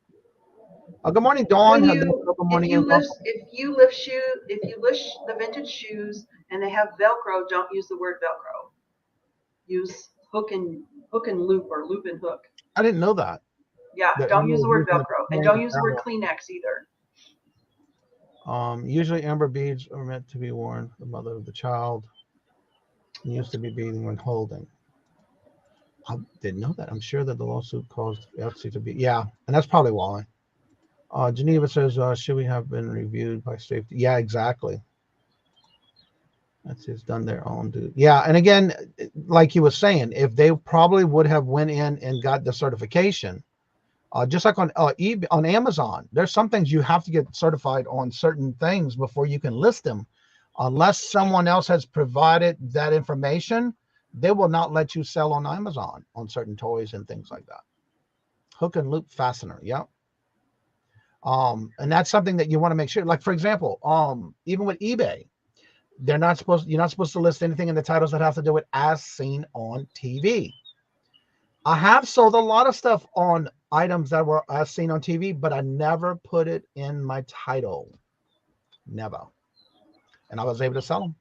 Good morning, Dawn. Good morning. If you lift the vintage shoes and they have Velcro, don't use the word Velcro. Use hook and loop or loop and hook. I didn't know that. Yeah, don't use the word Velcro, and don't use the word Kleenex either. Usually amber beads are meant to be worn the mother of the child. Used to be beading when holding. I didn't know that. I'm sure that the lawsuit caused Etsy to be. Yeah, and that's probably why. Geneva says, should we have been reviewed by safety? Yeah, exactly. That's just done their own dude. Yeah, and again, like he was saying, if they probably would have went in and got the certification, just like on eBay, on Amazon, there's some things you have to get certified on certain things before you can list them. Unless someone else has provided that information, they will not let you sell on Amazon on certain toys and things like that. Hook and loop fastener. Yep. And that's something that you want to make sure. Like, for example, even with eBay, you're not supposed to list anything in the titles that have to do with as seen on TV. I have sold a lot of stuff on items that were as seen on TV, but I never put it in my title. Never. And I was able to sell them.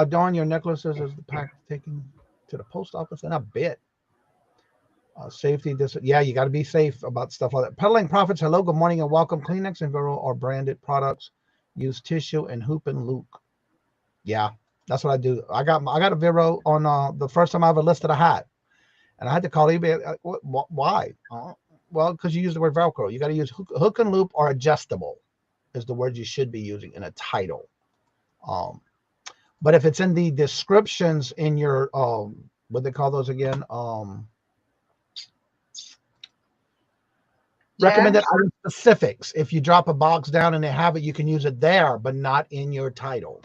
Dawn, your necklaces is the pack taken to the post office in a bit. Safety, yeah, you got to be safe about stuff like that. Peddling Profits, hello, good morning and welcome. Kleenex and Vero are branded products. Use tissue and hoop and loop. Yeah, that's what I do. I got a Vero on the first time I ever listed a hat, and I had to call eBay. Why? Well, because you use the word Velcro. You got to use hook and loop or adjustable is the word you should be using in a title. But if it's in the descriptions in your what they call those again? Recommended item specifics. If you drop a box down and they have it, you can use it there, but not in your title.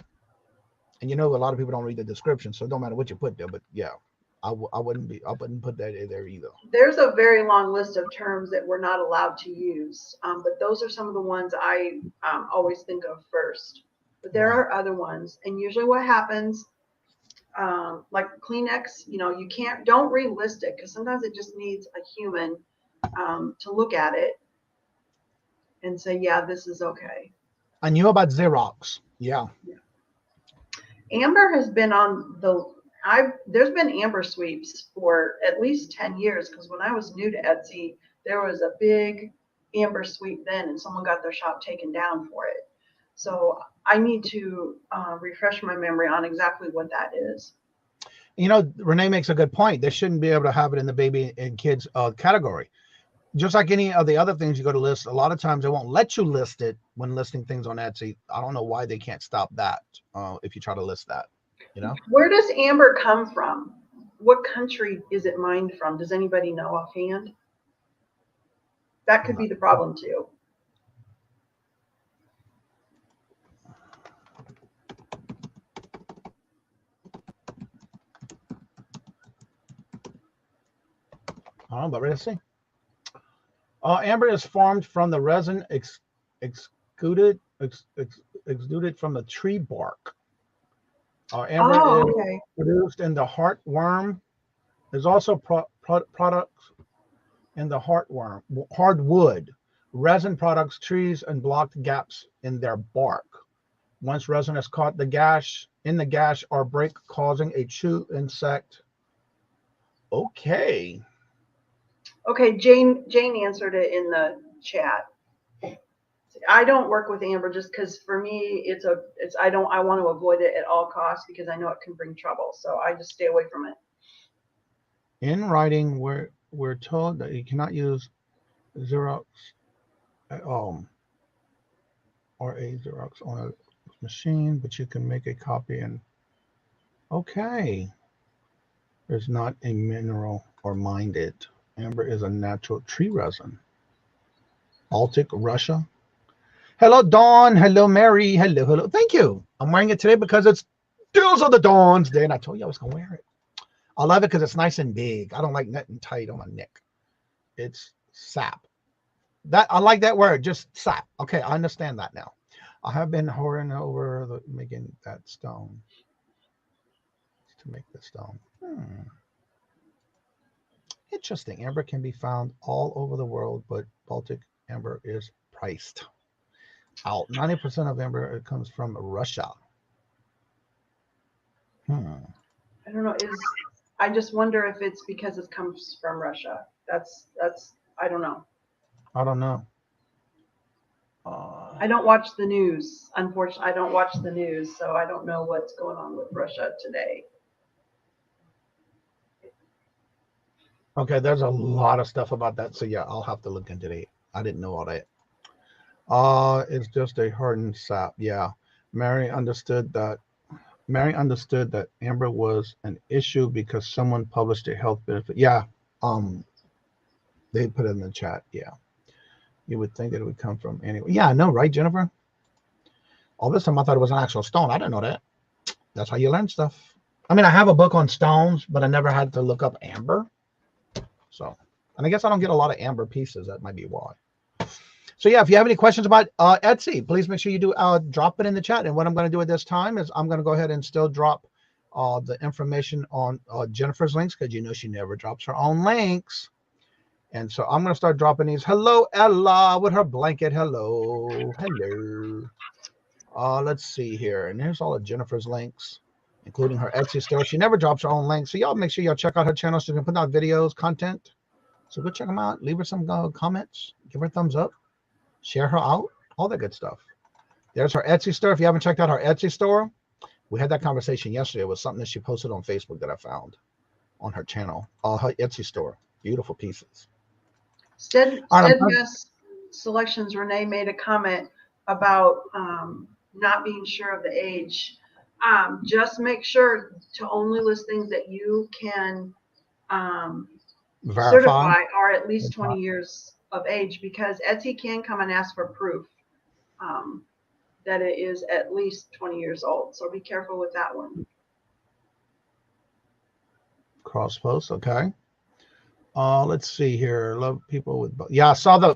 And you know, a lot of people don't read the description, so it don't matter what you put there. But yeah, I wouldn't put that in there either. There's a very long list of terms that we're not allowed to use, but those are some of the ones I always think of first. But there are other ones, and usually what happens, like Kleenex, you don't relist it because sometimes it just needs a human to look at it and say, yeah, this is okay. I knew about Xerox. Yeah. Amber has been on there's been Amber sweeps for at least 10 years because when I was new to Etsy, there was a big Amber sweep then and someone got their shop taken down for it. So I need to refresh my memory on exactly what that is. Renee makes a good point. They shouldn't be able to have it in the baby and kids category. Just like any of the other things you go to list, a lot of times they won't let you list it when listing things on Etsy. I don't know why they can't stop that if you try to list that, Where does Amber come from? What country is it mined from? Does anybody know offhand? That could be the problem too. I don't know, but let's see. Amber is formed from the resin exuded from the tree bark. Amber is produced in the heartworm. There's also products in the hardwood, resin products, trees, and blocked gaps in their bark. Once resin is caught in the gash or break, causing a chew insect. Okay. Okay, Jane answered it in the chat. I don't work with Amber just because for me I want to avoid it at all costs because I know it can bring trouble. So I just stay away from it. In writing, we're told that you cannot use Xerox or a Xerox on a machine, but you can make a copy and okay. There's not a mineral or mined it. Amber is a natural tree resin. Baltic, Russia. Hello, Dawn. Hello, Mary. Hello. Thank you. I'm wearing it today because it's Deals of the Dawn's Day, and I told you I was going to wear it. I love it because it's nice and big. I don't like nothing tight on my neck. It's sap. I like that word, just sap. Okay, I understand that now. I have been hoarding over making that stone. To make the stone. Interesting. Amber can be found all over the world, but Baltic amber is priced out. 90% of amber comes from Russia. I don't know. I just wonder if it's because it comes from Russia. That's I don't know. I don't know. I don't watch the news. Unfortunately, I don't watch the news, so I don't know what's going on with Russia today. Okay, there's a lot of stuff about that. So yeah, I'll have to look into it. I didn't know all that. It's just a hardened sap. Yeah. Mary understood that amber was an issue because someone published a health benefit. Yeah. They put it in the chat. Yeah. You would think that it would come from anyway. Yeah, I know, right, Jennifer? All this time I thought it was an actual stone. I didn't know that. That's how you learn stuff. I mean, I have a book on stones, but I never had to look up amber. So, and I guess I don't get a lot of amber pieces. That might be why. So yeah, if you have any questions about Etsy, please make sure you do drop it in the chat. And what I'm going to do at this time is I'm going to go ahead and still drop the information on Jennifer's links because she never drops her own links. And so I'm going to start dropping these. Hello, Ella, with her blanket. Hello. Let's see here. And here's all of Jennifer's links, including her Etsy store. She never drops her own links. So y'all make sure y'all check out her channel. She can put out videos, content. So go check them out. Leave her some comments. Give her a thumbs up. Share her out. All that good stuff. There's her Etsy store. If you haven't checked out her Etsy store, we had that conversation yesterday. It was something that she posted on Facebook that I found on her channel. Her Etsy store. Beautiful pieces. Steadfast Selections, Renee made a comment about not being sure of the age. Just make sure to only list things that you can certify are at least 20 years of age, because Etsy can come and ask for proof that it is at least 20 years old. So be careful with that one. cross post. Okay. Let's see here. Love people with. Yeah, I saw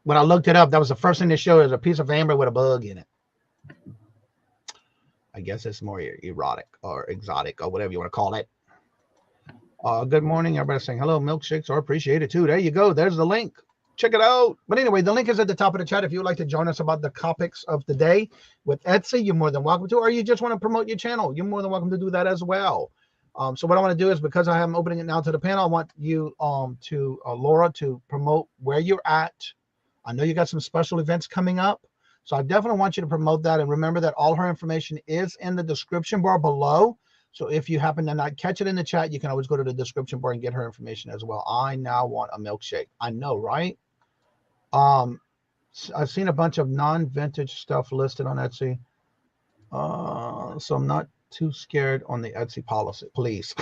when I looked it up, that was the first thing they showed. There's a piece of amber with a bug in it. I guess it's more erotic or exotic or whatever you want to call it. Good morning. Everybody saying hello. Milkshakes are appreciated too. There you go. There's the link. Check it out. But anyway, the link is at the top of the chat. If you would like to join us about the topics of the day with Etsy, you're more than welcome to. Or you just want to promote your channel, you're more than welcome to do that as well. So what I want to do is, because I am opening it now to the panel, I want you Laura to promote where you're at. I know you got some special events coming up. So I definitely want you to promote that. And remember that all her information is in the description bar below. So if you happen to not catch it in the chat, you can always go to the description bar and get her information as well. I now want a milkshake. I know, right? I've seen a bunch of non-vintage stuff listed on Etsy. So I'm not too scared on the Etsy police.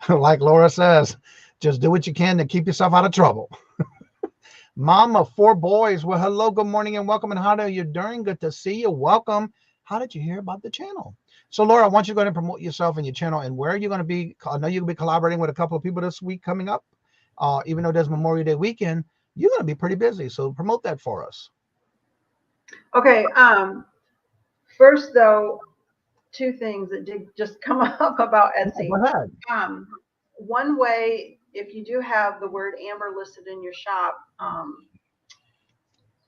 Like Laura says, just do what you can to keep yourself out of trouble. Mom of 4 boys. Well, hello, good morning, and welcome. And how are you doing? Good to see you. Welcome. How did you hear about the channel? So, Laura, I want you to go ahead and promote yourself and your channel, and where are you going to be? I know you're going to be collaborating with a couple of people this week coming up. Even though there's Memorial Day weekend, you're going to be pretty busy. So promote that for us. Okay. First, though, 2 things that did just come up about Etsy. Go ahead. One way, if you do have the word amber listed in your shop,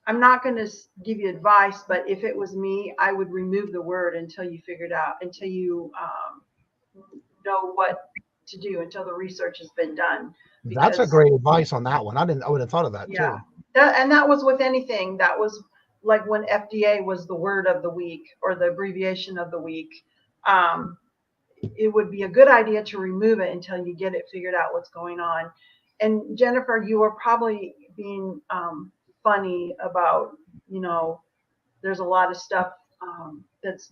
I'm not going to give you advice, but if it was me, I would remove the word until you until you know what to do, until the research has been done. That's a great advice on that one. I would have thought of that too. And that was with anything. That was like when FDA was the word of the week or the abbreviation of the week. It would be a good idea to remove it until you get it figured out what's going on. And Jennifer, you were probably being funny about, there's a lot of stuff there's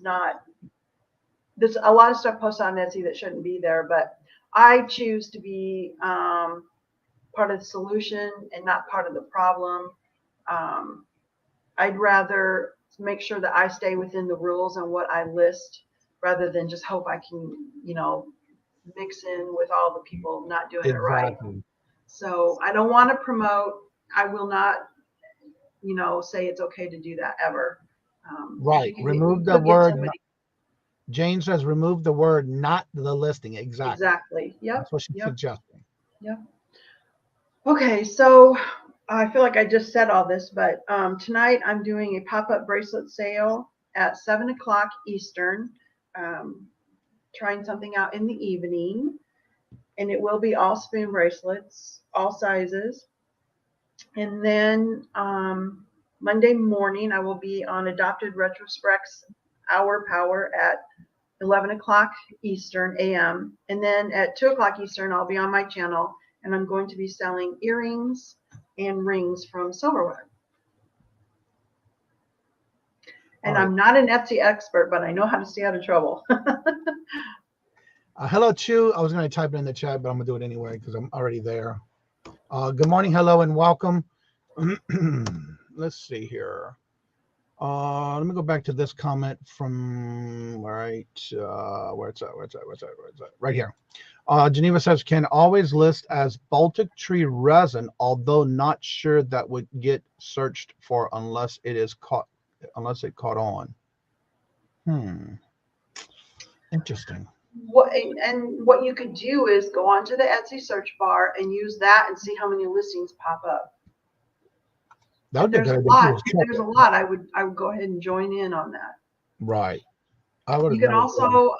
a lot of stuff posted on Etsy that shouldn't be there, but I choose to be part of the solution and not part of the problem. I'd rather make sure that I stay within the rules and what I list, rather than just hope I can, mix in with all the people not doing it right. So I don't want to promote. I will not, say it's okay to do that ever. Right. Remove the word. Jane says remove the word, not the listing. Exactly. Yep. That's what she's suggesting. Yep. Okay. So I feel like I just said all this, but tonight I'm doing a pop-up bracelet sale at 7 o'clock Eastern. Trying something out in the evening, and it will be all spoon bracelets, all sizes. And then Monday morning I will be on Adopted Retrospects Hour Power at 11 o'clock Eastern AM, and then at 2 o'clock Eastern I'll be on my channel, and I'm going to be selling earrings and rings from silverware. And I'm not an Etsy expert, but I know how to stay out of trouble. Hello, Chu. I was going to type it in the chat, but I'm going to do it anyway because I'm already there. Good morning, hello, and welcome. Let's see here. Let me go back to this comment from where it's at? Right here. Geneva says, can always list as Baltic tree resin, although not sure that would get searched for unless it caught on. Interesting. What you could do is go onto the Etsy search bar and use that and see how many listings pop up. There's a lot. There's a lot. I would go ahead and join in on that. Right. You can also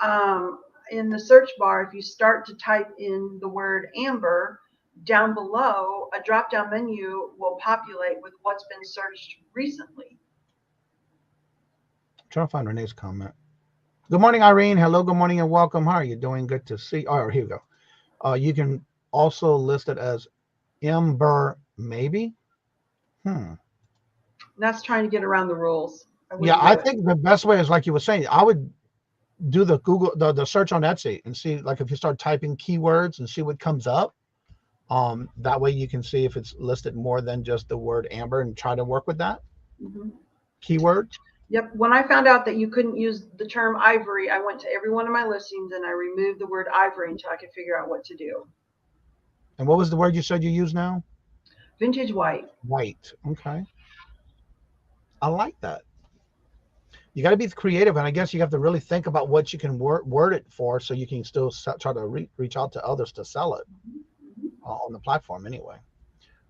in the search bar, if you start to type in the word amber, down below a drop-down menu will populate with what's been searched recently. I'm trying to find Renee's comment. Good morning, Irene. Hello, good morning, and welcome. How are you doing? Good to see. Oh, here we go. You can also list it as Ember, maybe. That's trying to get around the rules. I think the best way is like you were saying. I would do the Google the search on Etsy and see, like, if you start typing keywords and see what comes up. That way you can see if it's listed more than just the word amber and try to work with that keyword. Yep. When I found out that you couldn't use the term ivory, I went to every one of my listings and I removed the word ivory until I could figure out what to do. And what was the word you said you use now? Vintage white. White. Okay. I like that. You got to be creative, and I guess you have to really think about what you can word it for, so you can still try to reach out to others to sell it on the platform anyway.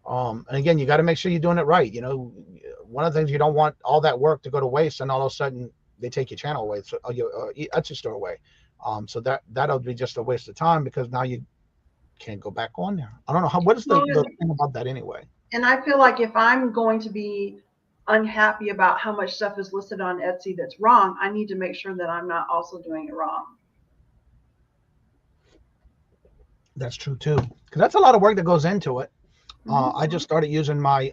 And again, you got to make sure you're doing it right. You know, one of the things, you don't want all that work to go to waste, and all of a sudden they take your channel away, so your Etsy store away. So that'll be just a waste of time, because now you can't go back on there. I don't know what is the thing about that anyway. And I feel like if I'm going to be unhappy about how much stuff is listed on Etsy that's wrong, I need to make sure that I'm not also doing it wrong. That's true too, because that's a lot of work that goes into it. I just started using my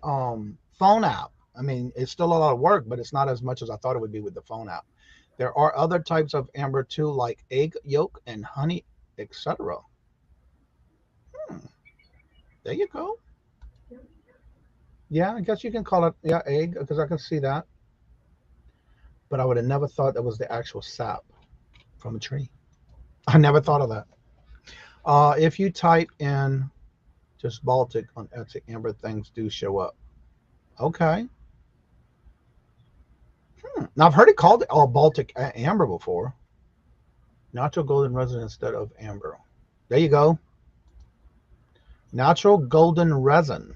phone app. I mean, it's still a lot of work, but it's not as much as I thought it would be with the phone app. There are other types of amber too, like egg yolk and honey, etc. There you go. Yeah, I guess you can call it, egg, because I can see that. But I would have never thought that was the actual sap from a tree. I never thought of that. If you type in just Baltic on Etsy, amber things do show up. Okay. Now, I've heard it called Baltic amber before. Natural golden resin instead of amber. There you go. Natural golden resin.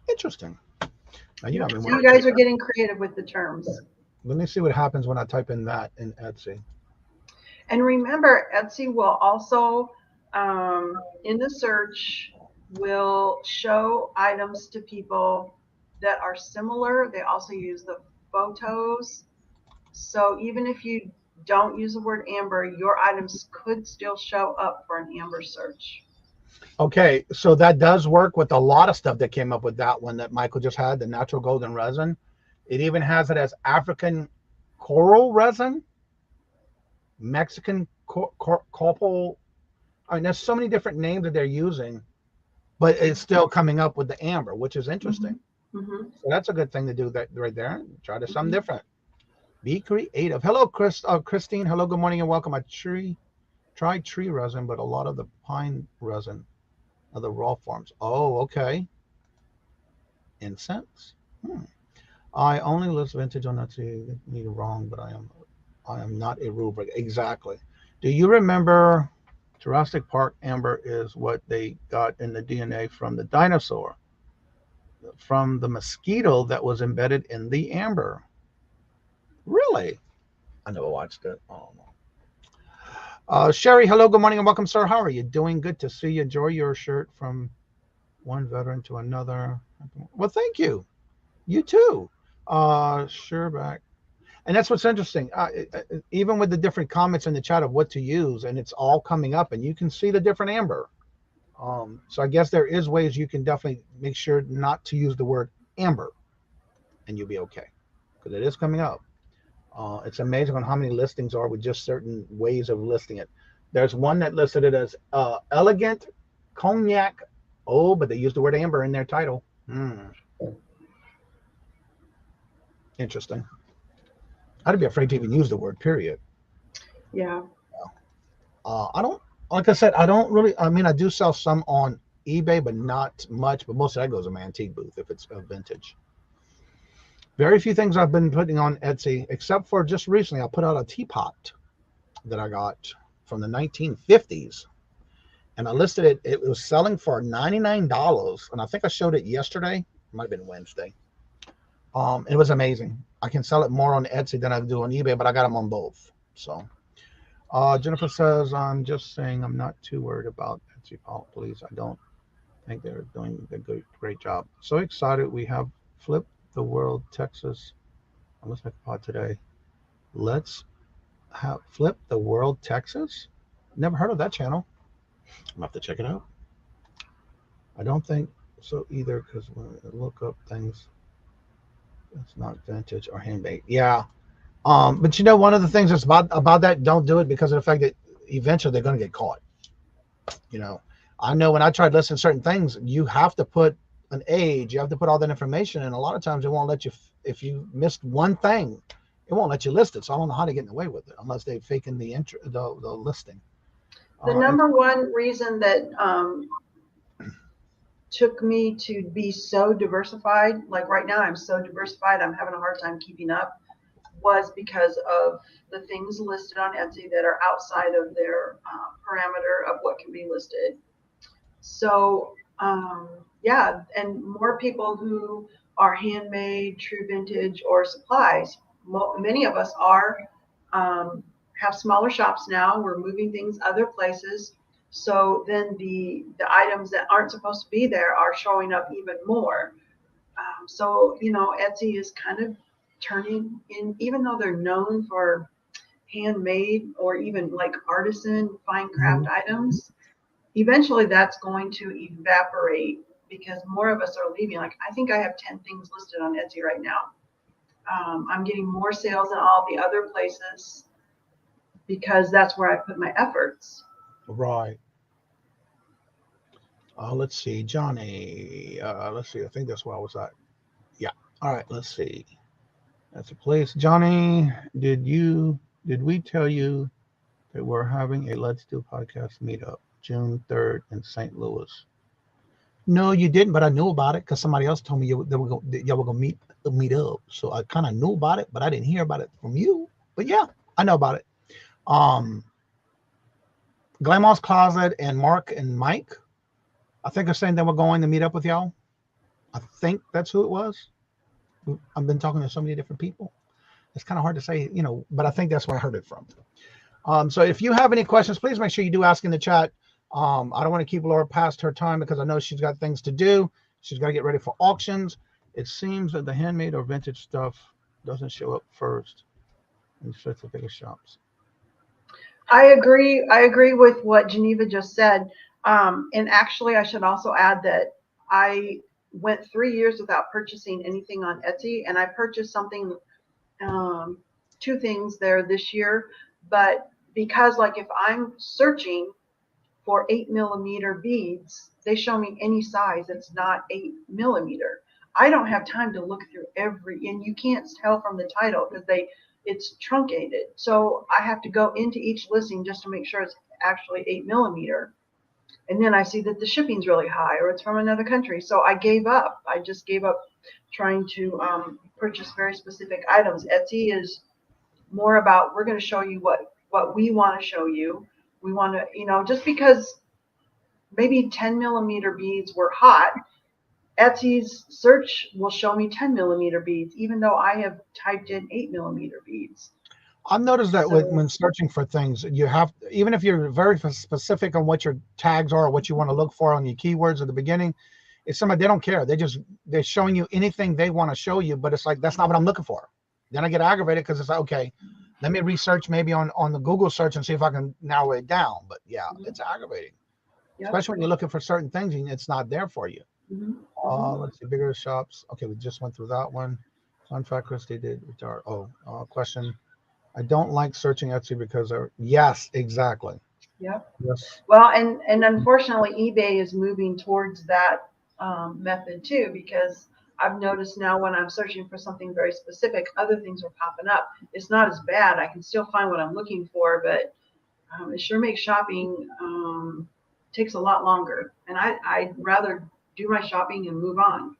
Interesting. Now, you guys are getting creative with the terms. Let me see what happens when I type in that in Etsy. And remember, Etsy will also, in the search, will show items to people that are similar. They also use the photos. So even if you don't use the word amber, your items could still show up for an amber search. Okay, so that does work with a lot of stuff that came up with that one that Michael just had, the natural golden resin. It even has it as African coral resin, Mexican copal. I mean, there's so many different names that they're using, but it's still coming up with the amber, which is interesting. So that's a good thing to do that right there. Try to something different. Be creative. Hello, Christine. Hello, good morning and welcome. I tried tree resin, but a lot of the pine resin are the raw forms. Oh, okay. Incense. I only list vintage on Etsy. Me wrong, but I am not a rubric. Exactly. Do you remember Jurassic Park amber is what they got in the DNA from the dinosaur, from the mosquito that was embedded in the amber? Really? I never watched it. Oh no. Sherry, hello, good morning and welcome, sir. How are you doing? Good to see you. Enjoy your shirt from one veteran to another. Well, thank you. You too. Sure back. And that's what's interesting. Even with the different comments in the chat of what to use, and it's all coming up, and you can see the different amber. So I guess there is ways you can definitely make sure not to use the word amber, and you'll be okay, because it is coming up. It's amazing on how many listings are with just certain ways of listing it. There's one that listed it as elegant cognac. Oh, but they used the word amber in their title. Interesting. I'd be afraid to even use the word, period. Yeah. I don't, like I said, I don't really, I mean, I do sell some on eBay, but not much, but most of that goes in my antique booth if it's a vintage. Very few things I've been putting on Etsy, except for just recently, I put out a teapot that I got from the 1950s. And I listed it, it was selling for $99. And I think I showed it yesterday. It might have been Wednesday. It was amazing. I can sell it more on Etsy than I do on eBay, but I got them on both. So Jennifer says, I'm just saying I'm not too worried about Etsy, please. I don't think they're doing a great job. So excited we have Flip the World Texas. Let's make a pod today. Let's have Flip the World Texas. Never heard of that channel. I'm gonna have to check it out. I don't think so either, because when I look up things, it's not vintage or handmade. Yeah. But you know, one of the things that's about that, don't do it because of the fact that eventually they're going to get caught. You know, I know when I tried listing certain things, you have to put an age. You have to put all that information, and a lot of times it won't let you. If you missed one thing, it won't let you list it. So I don't know how to get away with it unless they're faking the listing. The number one reason that took me to be so diversified, like right now I'm so diversified, I'm having a hard time keeping up, was because of the things listed on Etsy that are outside of their parameter of what can be listed. So yeah, and more people who are handmade, true vintage, or supplies. Many of us are have smaller shops now. We're moving things other places. So then the items that aren't supposed to be there are showing up even more. So, you know, Etsy is kind of turning in, even though they're known for handmade or even like artisan fine craft items, eventually that's going to evaporate because more of us are leaving. Like, I think I have 10 things listed on Etsy right now. I'm getting more sales than all the other places because that's where I put my efforts. Right. Let's see, Johnny. Let's see. I think that's where I was at. Yeah. All right. Let's see. That's a place. Johnny, did we tell you that we're having a Let's Do podcast meetup June 3rd in St. Louis? No, you didn't, but I knew about it because somebody else told me y'all were gonna meet up. So I kind of knew about it, but I didn't hear about it from you. But yeah, I know about it. Glamour's Closet and Mark and Mike, I think, are saying that we're going to meet up with y'all. I think that's who it was. I've been talking to so many different people. It's kind of hard to say, you know, but I think that's where I heard it from. So if you have any questions, please make sure you do ask in the chat. I don't want to keep Laura past her time because I know she's got things to do. She's got to get ready for auctions. It seems that the handmade or vintage stuff doesn't show up first in such the bigger shops. I agree with what Geneva just said. And actually, I should also add that I went 3 years without purchasing anything on Etsy, and I purchased something, 2 things there this year. But because, like, if I'm searching for 8mm beads, they show me any size that's not 8mm. I don't have time to look through and you can't tell from the title because it's truncated. So I have to go into each listing just to make sure it's actually 8mm. And then I see that the shipping's really high or it's from another country. So I gave up. I just gave up trying to purchase very specific items. Etsy is more about, we're going to show you what we want to show you. We want to, you know, just because maybe 10mm beads were hot, Etsy's search will show me 10mm beads, even though I have typed in 8mm beads. I've noticed that when searching for things, you have, even if you're very specific on what your tags are or what you want to look for on your keywords at the beginning, it's somebody, they don't care. They're showing you anything they want to show you, but it's like, that's not what I'm looking for. Then I get aggravated because it's like, okay, let me research maybe on the Google search and see if I can narrow it down. But yeah, it's aggravating, especially when you're looking for certain things and it's not there for you. Let's see, bigger shops. Okay, we just went through that one. Contractors, they did retard. Question. I don't like searching Etsy because yes, exactly. Yep. Yes. Well, and unfortunately, eBay is moving towards that method too, because I've noticed now when I'm searching for something very specific, other things are popping up. It's not as bad. I can still find what I'm looking for, but it sure makes shopping takes a lot longer. And I'd rather do my shopping and move on.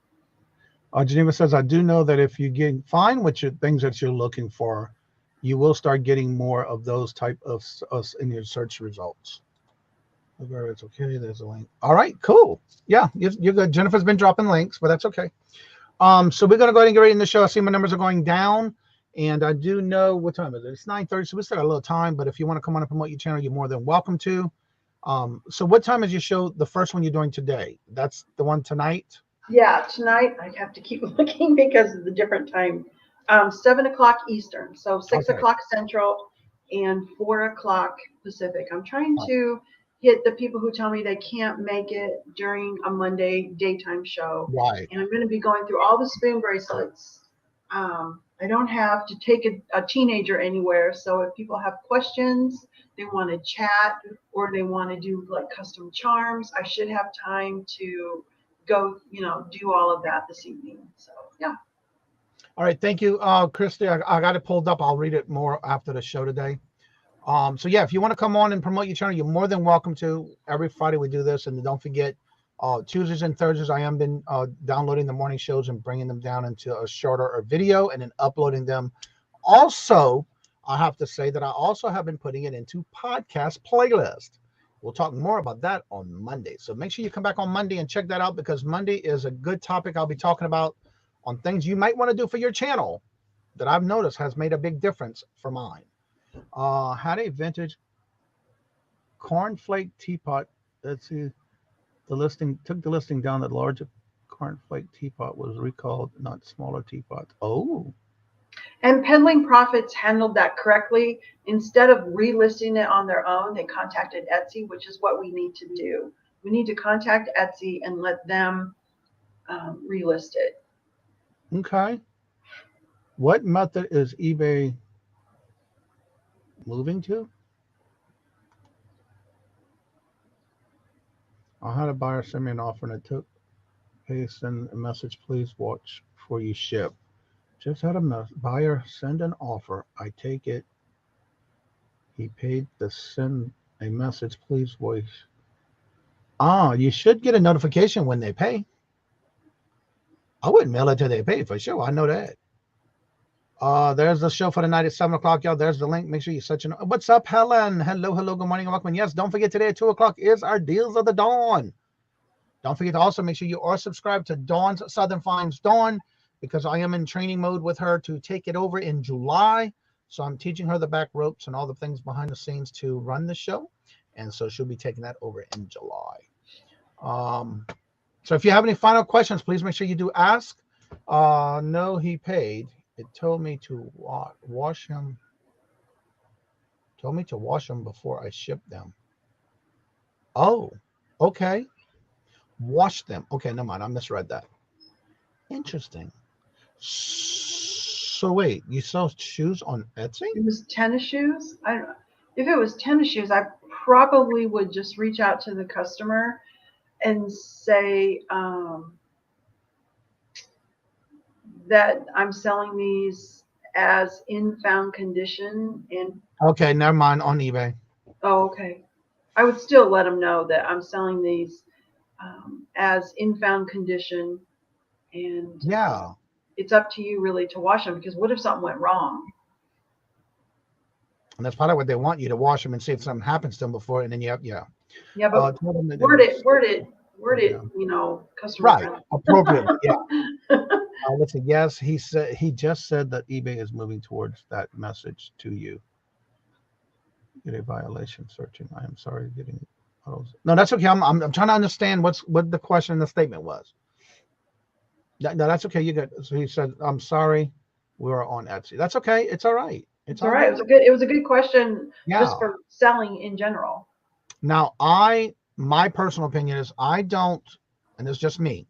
Geneva says, I do know that if you find things that you're looking for, you will start getting more of those type of in your search results. It's okay. There's a link. All right, cool. Yeah, you're good. Jennifer's been dropping links, but that's okay. So we're going to go ahead and get ready in the show. I see my numbers are going down, and I do know what time is it. It's 9:30, so we still got a little time, but if you want to come on and promote your channel, you're more than welcome to. So what time is your show, the first one you're doing today? That's the one tonight? Yeah, tonight I have to keep looking because of the different time. 7 o'clock Eastern, so 6 o'clock Central and 4 o'clock Pacific. I'm trying to hit the people who tell me they can't make it during a Monday daytime show. Right. And I'm going to be going through all the spoon bracelets. I don't have to take a teenager anywhere, so if people have questions, they want to chat, or they want to do like custom charms, I should have time to go, do all of that this evening. So yeah. All right, thank you, Christy. I got it pulled up. I'll read it more after the show today. So yeah, if you want to come on and promote your channel, you're more than welcome to. Every Friday we do this, and don't forget, Tuesdays and Thursdays I am been downloading the morning shows and bringing them down into a shorter video and then uploading them. Also, I have to say that I also have been putting it into podcast playlist. We'll talk more about that on Monday. So make sure you come back on Monday and check that out, because Monday is a good topic. I'll be talking about on things you might want to do for your channel that I've noticed has made a big difference for mine. Had a vintage cornflake teapot. Let's see, the listing took the listing down. The larger cornflake teapot was recalled, not smaller teapots. Oh. And Peddling Profits handled that correctly. Instead of relisting it on their own, they contacted Etsy, which is what we need to do. We need to contact Etsy and let them relist it. Okay. What method is eBay moving to? I had a buyer send me an offer and it took, hey, send a message, please watch before you ship. Just had a buyer send an offer. I take it. He paid to send a message, please voice. You should get a notification when they pay. I wouldn't mail it till they pay for sure. I know that. There's the show for the night at 7 o'clock, y'all. There's the link. Make sure you search it. What's up, Helen? Hello, good morning and welcome. Yes, don't forget today at 2 o'clock is our Deals of the Dawn. Don't forget to also make sure you are subscribed to Dawn's Southern Finds Dawn, because I am in training mode with her to take it over in July. So I'm teaching her the back ropes and all the things behind the scenes to run the show. And so she'll be taking that over in July. So if you have any final questions, please make sure you do ask. No, he paid. It told me to wash him. Told me to wash them before I ship them. Oh, okay. Wash them. Okay, never mind. I misread that. Interesting. So wait, you sell shoes on Etsy? It was tennis shoes. I don't know. If it was tennis shoes, I probably would just reach out to the customer and say that I'm selling these as in found condition. And okay, never mind, on eBay. Oh, okay. I would still let them know that I'm selling these as in found condition, and yeah, it's up to you really to wash them, because what if something went wrong? And that's probably what they want you to wash them and see if something happens to them before, and then yeah. But word it, customer right, friendly. appropriately. Yeah. Listen, yes, he just said that eBay is moving towards that message to you. Get a violation searching. I am sorry, getting. No, that's okay. I'm trying to understand what the question in the statement was. No, that's okay. You good. So he said, I'm sorry, we're on Etsy. That's okay. It's all right. It's all right. It was a good question, just for selling in general. Now, my personal opinion is I don't, and it's just me,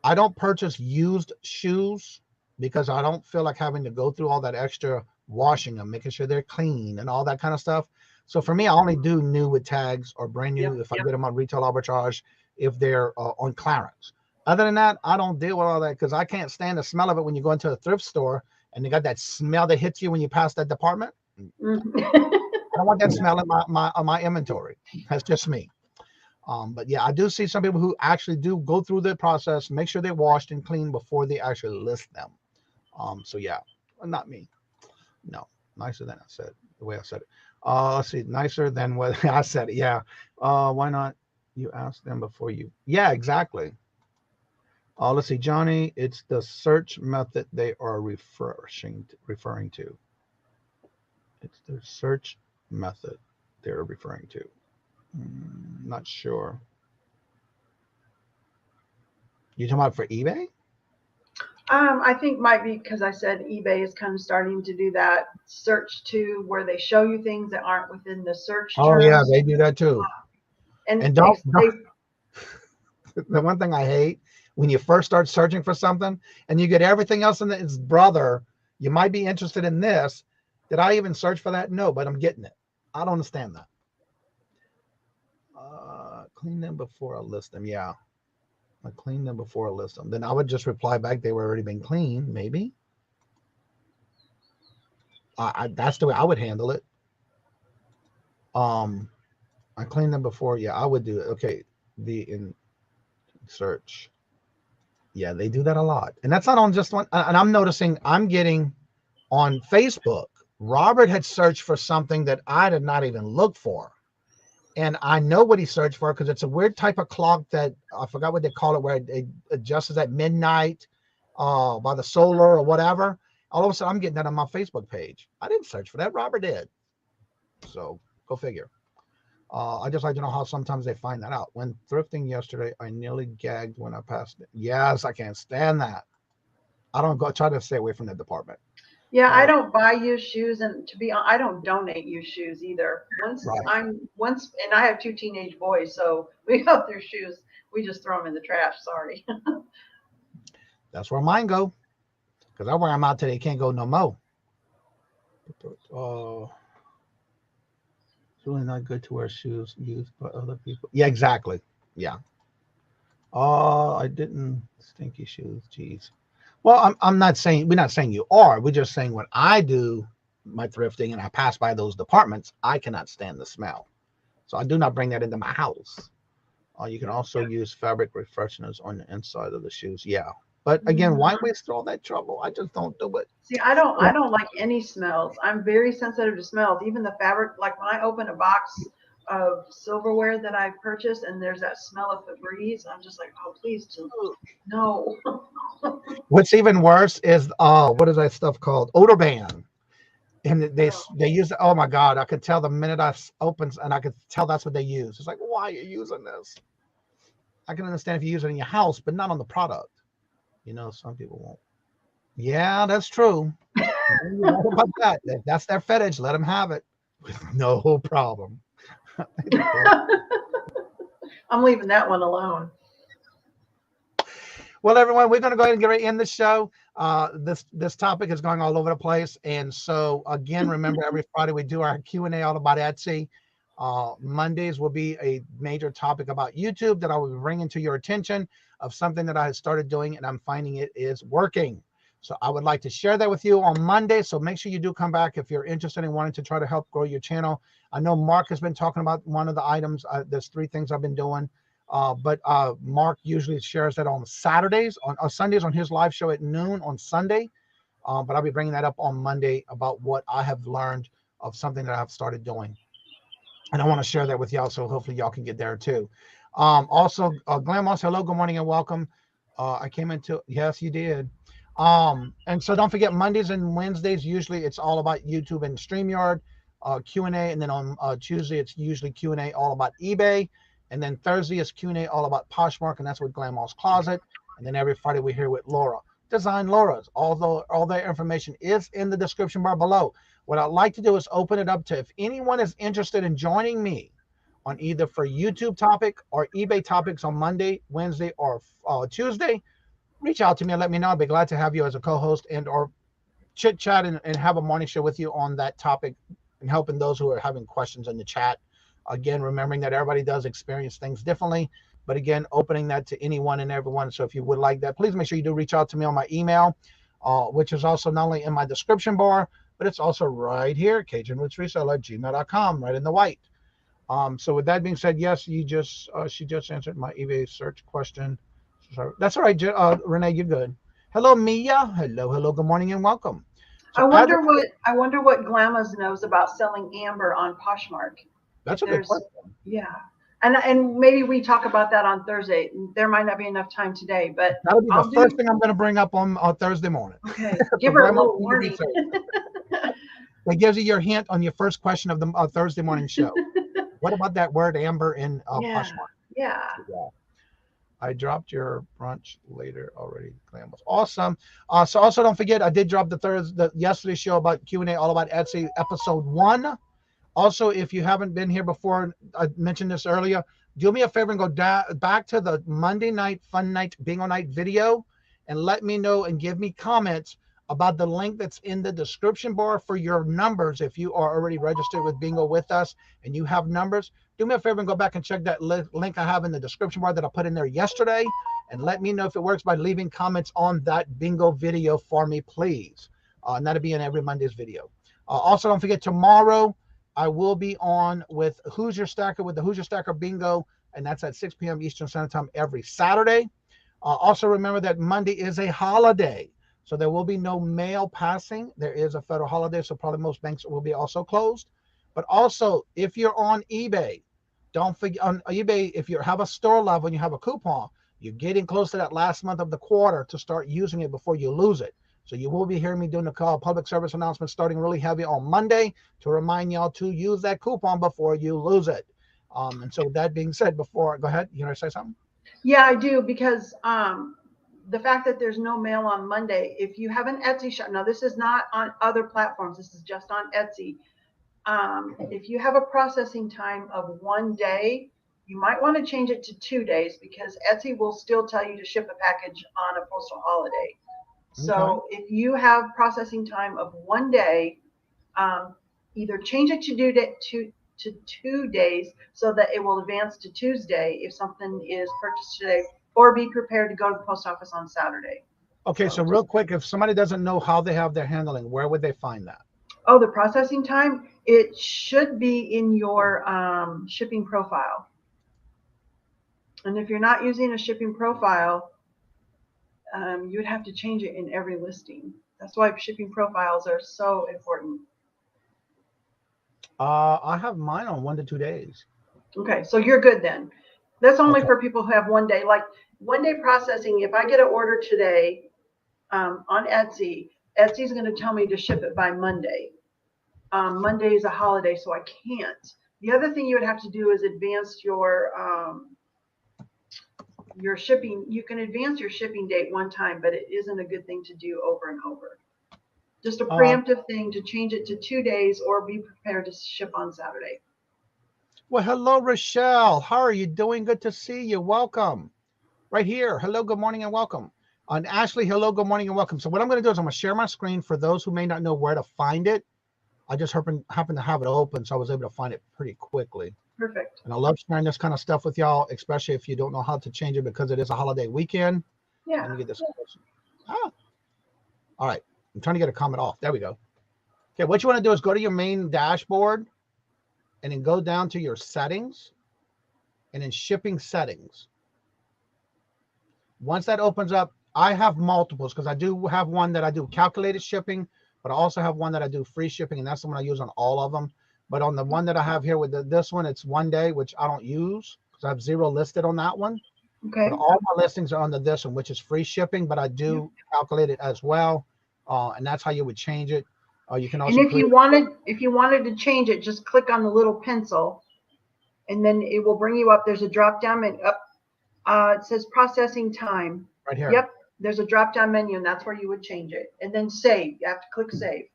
I don't purchase used shoes because I don't feel like having to go through all that extra washing them, making sure they're clean and all that kind of stuff. So for me, I only do new with tags or brand new if I get them on retail arbitrage, if they're on clearance. Other than that, I don't deal with all that because I can't stand the smell of it when you go into a thrift store and they got that smell that hits you when you pass that department. I don't want that smell in my inventory. That's just me. But yeah, I do see some people who actually do go through the process, make sure they're washed and clean before they actually list them. So yeah, not me. No, nicer than I said, the way I said it. Let's see, nicer than what I said it. Yeah. Why not you ask them before you? Yeah, exactly. Let's see, Johnny, it's the search method they are referring to. It's the search method they're referring to. Not sure. You talking about for eBay? I think might be because I said eBay is kind of starting to do that search too, where they show you things that aren't within the search terms. Oh yeah, they do that too. And don't the one thing I hate when you first start searching for something and you get everything else in its brother, you might be interested in this. Did I even search for that? No, but I'm getting it. I don't understand that. Clean them before I list them. Yeah. I clean them before I list them. Then I would just reply back they were already been cleaned, maybe. That's the way I would handle it. I cleaned them before. Yeah, I would do it. Okay, in search. Yeah, they do that a lot, and that's not on just one. And I'm noticing I'm getting on Facebook. Robert had searched for something that I did not even look for, and I know what he searched for because it's a weird type of clock that I forgot what they call it, where it adjusts at midnight, by the solar or whatever. All of a sudden, I'm getting that on my Facebook page. I didn't search for that. Robert did. So go figure. I just like to know how sometimes they find that out. When thrifting yesterday, I nearly gagged when I passed it. Yes, I can't stand that. I don't go try to stay away from that department. Yeah, I don't buy used shoes, and to be honest, I don't donate used shoes either. Right. And I have 2 teenage boys, so we go through shoes. We just throw them in the trash. Sorry. That's where mine go, because I wear them out till they can't go no more. It's really not good to wear shoes used by other people. Yeah, exactly. Yeah. I didn't stinky shoes. Jeez. Well, I'm not saying, we're not saying you are. We're just saying when I do my thrifting and I pass by those departments, I cannot stand the smell. So I do not bring that into my house. You can also use fabric refresheners on the inside of the shoes. Yeah. But again, why waste all that trouble? I just don't do it. See, I don't like any smells. I'm very sensitive to smells. Even the fabric, like when I open a box of silverware that I purchased and there's that smell of Febreze, I'm just like, oh, please, no. What's even worse is what is that stuff called? Odor ban. And they use it. Oh my God, I could tell the minute I opens, and I could tell that's what they use. It's like, why are you using this? I can understand if you use it in your house, but not on the product. You know, some people won't. Yeah, that's true. What about that? If that's their fetish, let them have it with no problem. I'm leaving that one alone. Well, everyone, we're going to go ahead and get right in the show. This topic is going all over the place, and so again, remember every Friday we do our Q&A all about Etsy. Mondays will be a major topic about YouTube that I will be bringing to your attention of something that I had started doing, and I'm finding it is working. So I would like to share that with you on Monday. So make sure you do come back if you're interested in wanting to try to help grow your channel. I know Mark has been talking about one of the items. There's 3 things I've been doing. But Mark usually shares that on Saturdays, on Sundays on his live show at noon on Sunday. But I'll be bringing that up on Monday about what I have learned of something that I've started doing. And I want to share that with y'all, so hopefully y'all can get there too. Also, Glenn Moss, hello, good morning and welcome. I came into, yes, you did. And so don't forget, Mondays and Wednesdays, usually it's all about YouTube and StreamYard, Q&A. And then on Tuesday, it's usually Q&A all about eBay. And then Thursday is Q&A all about Poshmark, and that's with Grandma's Closet. And then every Friday we're here with Laura, DzinesLaura's. Although all their information is in the description bar below. What I'd like to do is open it up to if anyone is interested in joining me on either for YouTube topic or eBay topics on Monday, Wednesday, or Tuesday, reach out to me and let me know. I'd be glad to have you as a co-host and or chit chat and have a morning show with you on that topic and helping those who are having questions in the chat. Again, remembering that everybody does experience things differently, but again, opening that to anyone and everyone. So if you would like that, please make sure you do reach out to me on my email, which is also not only in my description bar, but it's also right here, KajunRootsReseller@gmail.com, right in the white. So with that being said, yes, she just answered my eBay search question. Sorry. That's all right, Renee, you're good. Hello, Mia. Hello, good morning and welcome. So I wonder what Glamas knows about selling amber on Poshmark. That's a good question. Yeah. And maybe we talk about that on Thursday. There might not be enough time today, but that'll be the first thing I'm going to bring up on Thursday morning. Okay. Give her a little warning. That gives you your hint on your first question of the Thursday morning show. What about that word amber in Poshmark? Yeah. I dropped your brunch later already. Glam was awesome. So also don't forget, I did drop the yesterday's show about Q&A all about Etsy, episode 1. Also, if you haven't been here before, I mentioned this earlier, do me a favor and go back to the Monday night Fun Night Bingo Night video and let me know and give me comments about the link that's in the description bar for your numbers. If you are already registered with Bingo with us and you have numbers, do me a favor and go back and check that link I have in the description bar that I put in there yesterday, and let me know if it works by leaving comments on that Bingo video for me, please. And that'll be in every Monday's video. Also, don't forget, tomorrow I will be on with Who's Your Stacker with the Who's Your Stacker Bingo, and that's at 6 p.m. Eastern Standard Time every Saturday. Also, remember that Monday is a holiday, so there will be no mail passing. There is a federal holiday, so probably most banks will be also closed. But also, if you're on eBay, don't forget on eBay, if you have a store level and you have a coupon, you're getting close to that last month of the quarter to start using it before you lose it. So you will be hearing me doing the public service announcement starting really heavy on Monday to remind y'all to use that coupon before you lose it. And so that being said, go ahead, you want to say something? Yeah, I do, because the fact that there's no mail on Monday, if you have an Etsy shop, now this is not on other platforms, this is just on Etsy. If you have a processing time of 1 day, you might want to change it to 2 days, because Etsy will still tell you to ship a package on a postal holiday. So if you have processing time of 1 day, either change it to 2 days so that it will advance to Tuesday if something is purchased today, or be prepared to go to the post office on Saturday. Okay, so real quick, if somebody doesn't know how they have their handling, where would they find that? Oh, the processing time, it should be in your shipping profile. And if you're not using a shipping profile, you would have to change it in every listing. That's why shipping profiles are so important. I have mine on 1 to 2 days. Okay, so you're good then. That's only for people who have 1 day. Like 1 day processing, if I get an order today on Etsy, Etsy's going to tell me to ship it by Monday. Monday is a holiday, so I can't. The other thing you would have to do is advance your shipping. You can advance your shipping date one time, but it isn't a good thing to do over and over. Just a preemptive thing to change it to 2 days, or be prepared to ship on Saturday. Well, hello, Rochelle. How are you doing? Good to see you. Welcome. Right here. Hello, good morning, and welcome. And Ashley, hello, good morning, and welcome. So what I'm going to do is I'm going to share my screen for those who may not know where to find it. I just happened to have it open, so I was able to find it pretty quickly. Perfect. And I love sharing this kind of stuff with y'all, especially if you don't know how to change it, because it is a holiday weekend. Yeah. Let me get this. All right. I'm trying to get a comment off. There we go. Okay, what you want to do is go to your main dashboard and then go down to your settings and then shipping settings. Once that opens up, I have multiples because I do have one that I do calculated shipping, but I also have one that I do free shipping, and that's the one I use on all of them. But on the one that I have here with this one, it's 1 day, which I don't use because I have 0 listed on that one. Okay. But all my listings are under this one, which is free shipping, but I do calculate it as well. And that's how you would change it. You can also. And if you wanted to change it, just click on the little pencil, and then it will bring you up. There's a drop down menu up. It says processing time. Right here. Yep. There's a drop down menu, and that's where you would change it. And then save. You have to click save.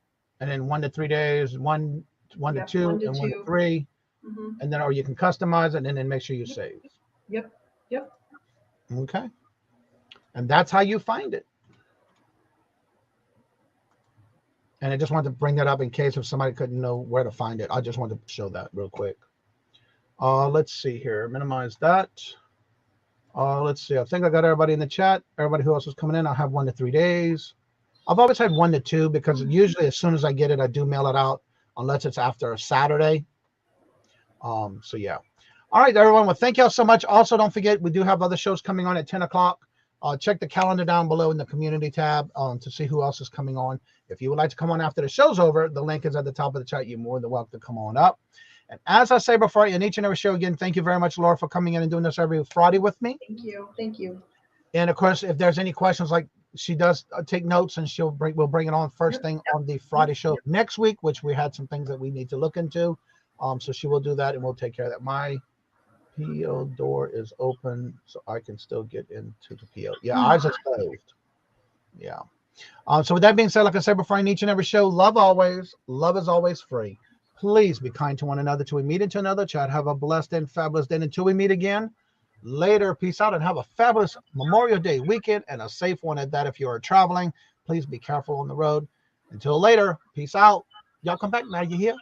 And then 1 to 3 days, one to 2, 1 to 3, and then or you can customize it and then make sure you save. Yep. Okay. And that's how you find it. And I just wanted to bring that up in case if somebody couldn't know where to find it. I just wanted to show that real quick. Let's see here. Minimize that. Let's see. I think I got everybody in the chat. Everybody who else is coming in, I'll have 1 to 3 days. I've always had 1 to 2 because usually as soon as I get it, I do mail it out unless it's after a Saturday. So yeah. All right, everyone. Well, thank y'all so much. Also, don't forget, we do have other shows coming on at 10 o'clock. Check the calendar down below in the community tab to see who else is coming on. If you would like to come on after the show's over, the link is at the top of the chat. You're more than welcome to come on up. And as I say before, in each and every show, again, thank you very much, Laura, for coming in and doing this every Friday with me. Thank you. And of course, if there's any questions, like she does take notes, and we'll bring it on first thing on the Friday show next week, which we had some things that we need to look into. So she will do that, and we'll take care of that. My PO door is open, so I can still get into the PO. Yeah, ours is closed. Yeah. So with that being said, like I said before, in each and every show, love always. Love is always free. Please be kind to one another till we meet into another chat. Have a blessed and fabulous day until we meet again. Later, peace out, and have a fabulous Memorial Day weekend and a safe one at that if you are traveling. Please be careful on the road. Until later, peace out. Y'all come back now. You hear?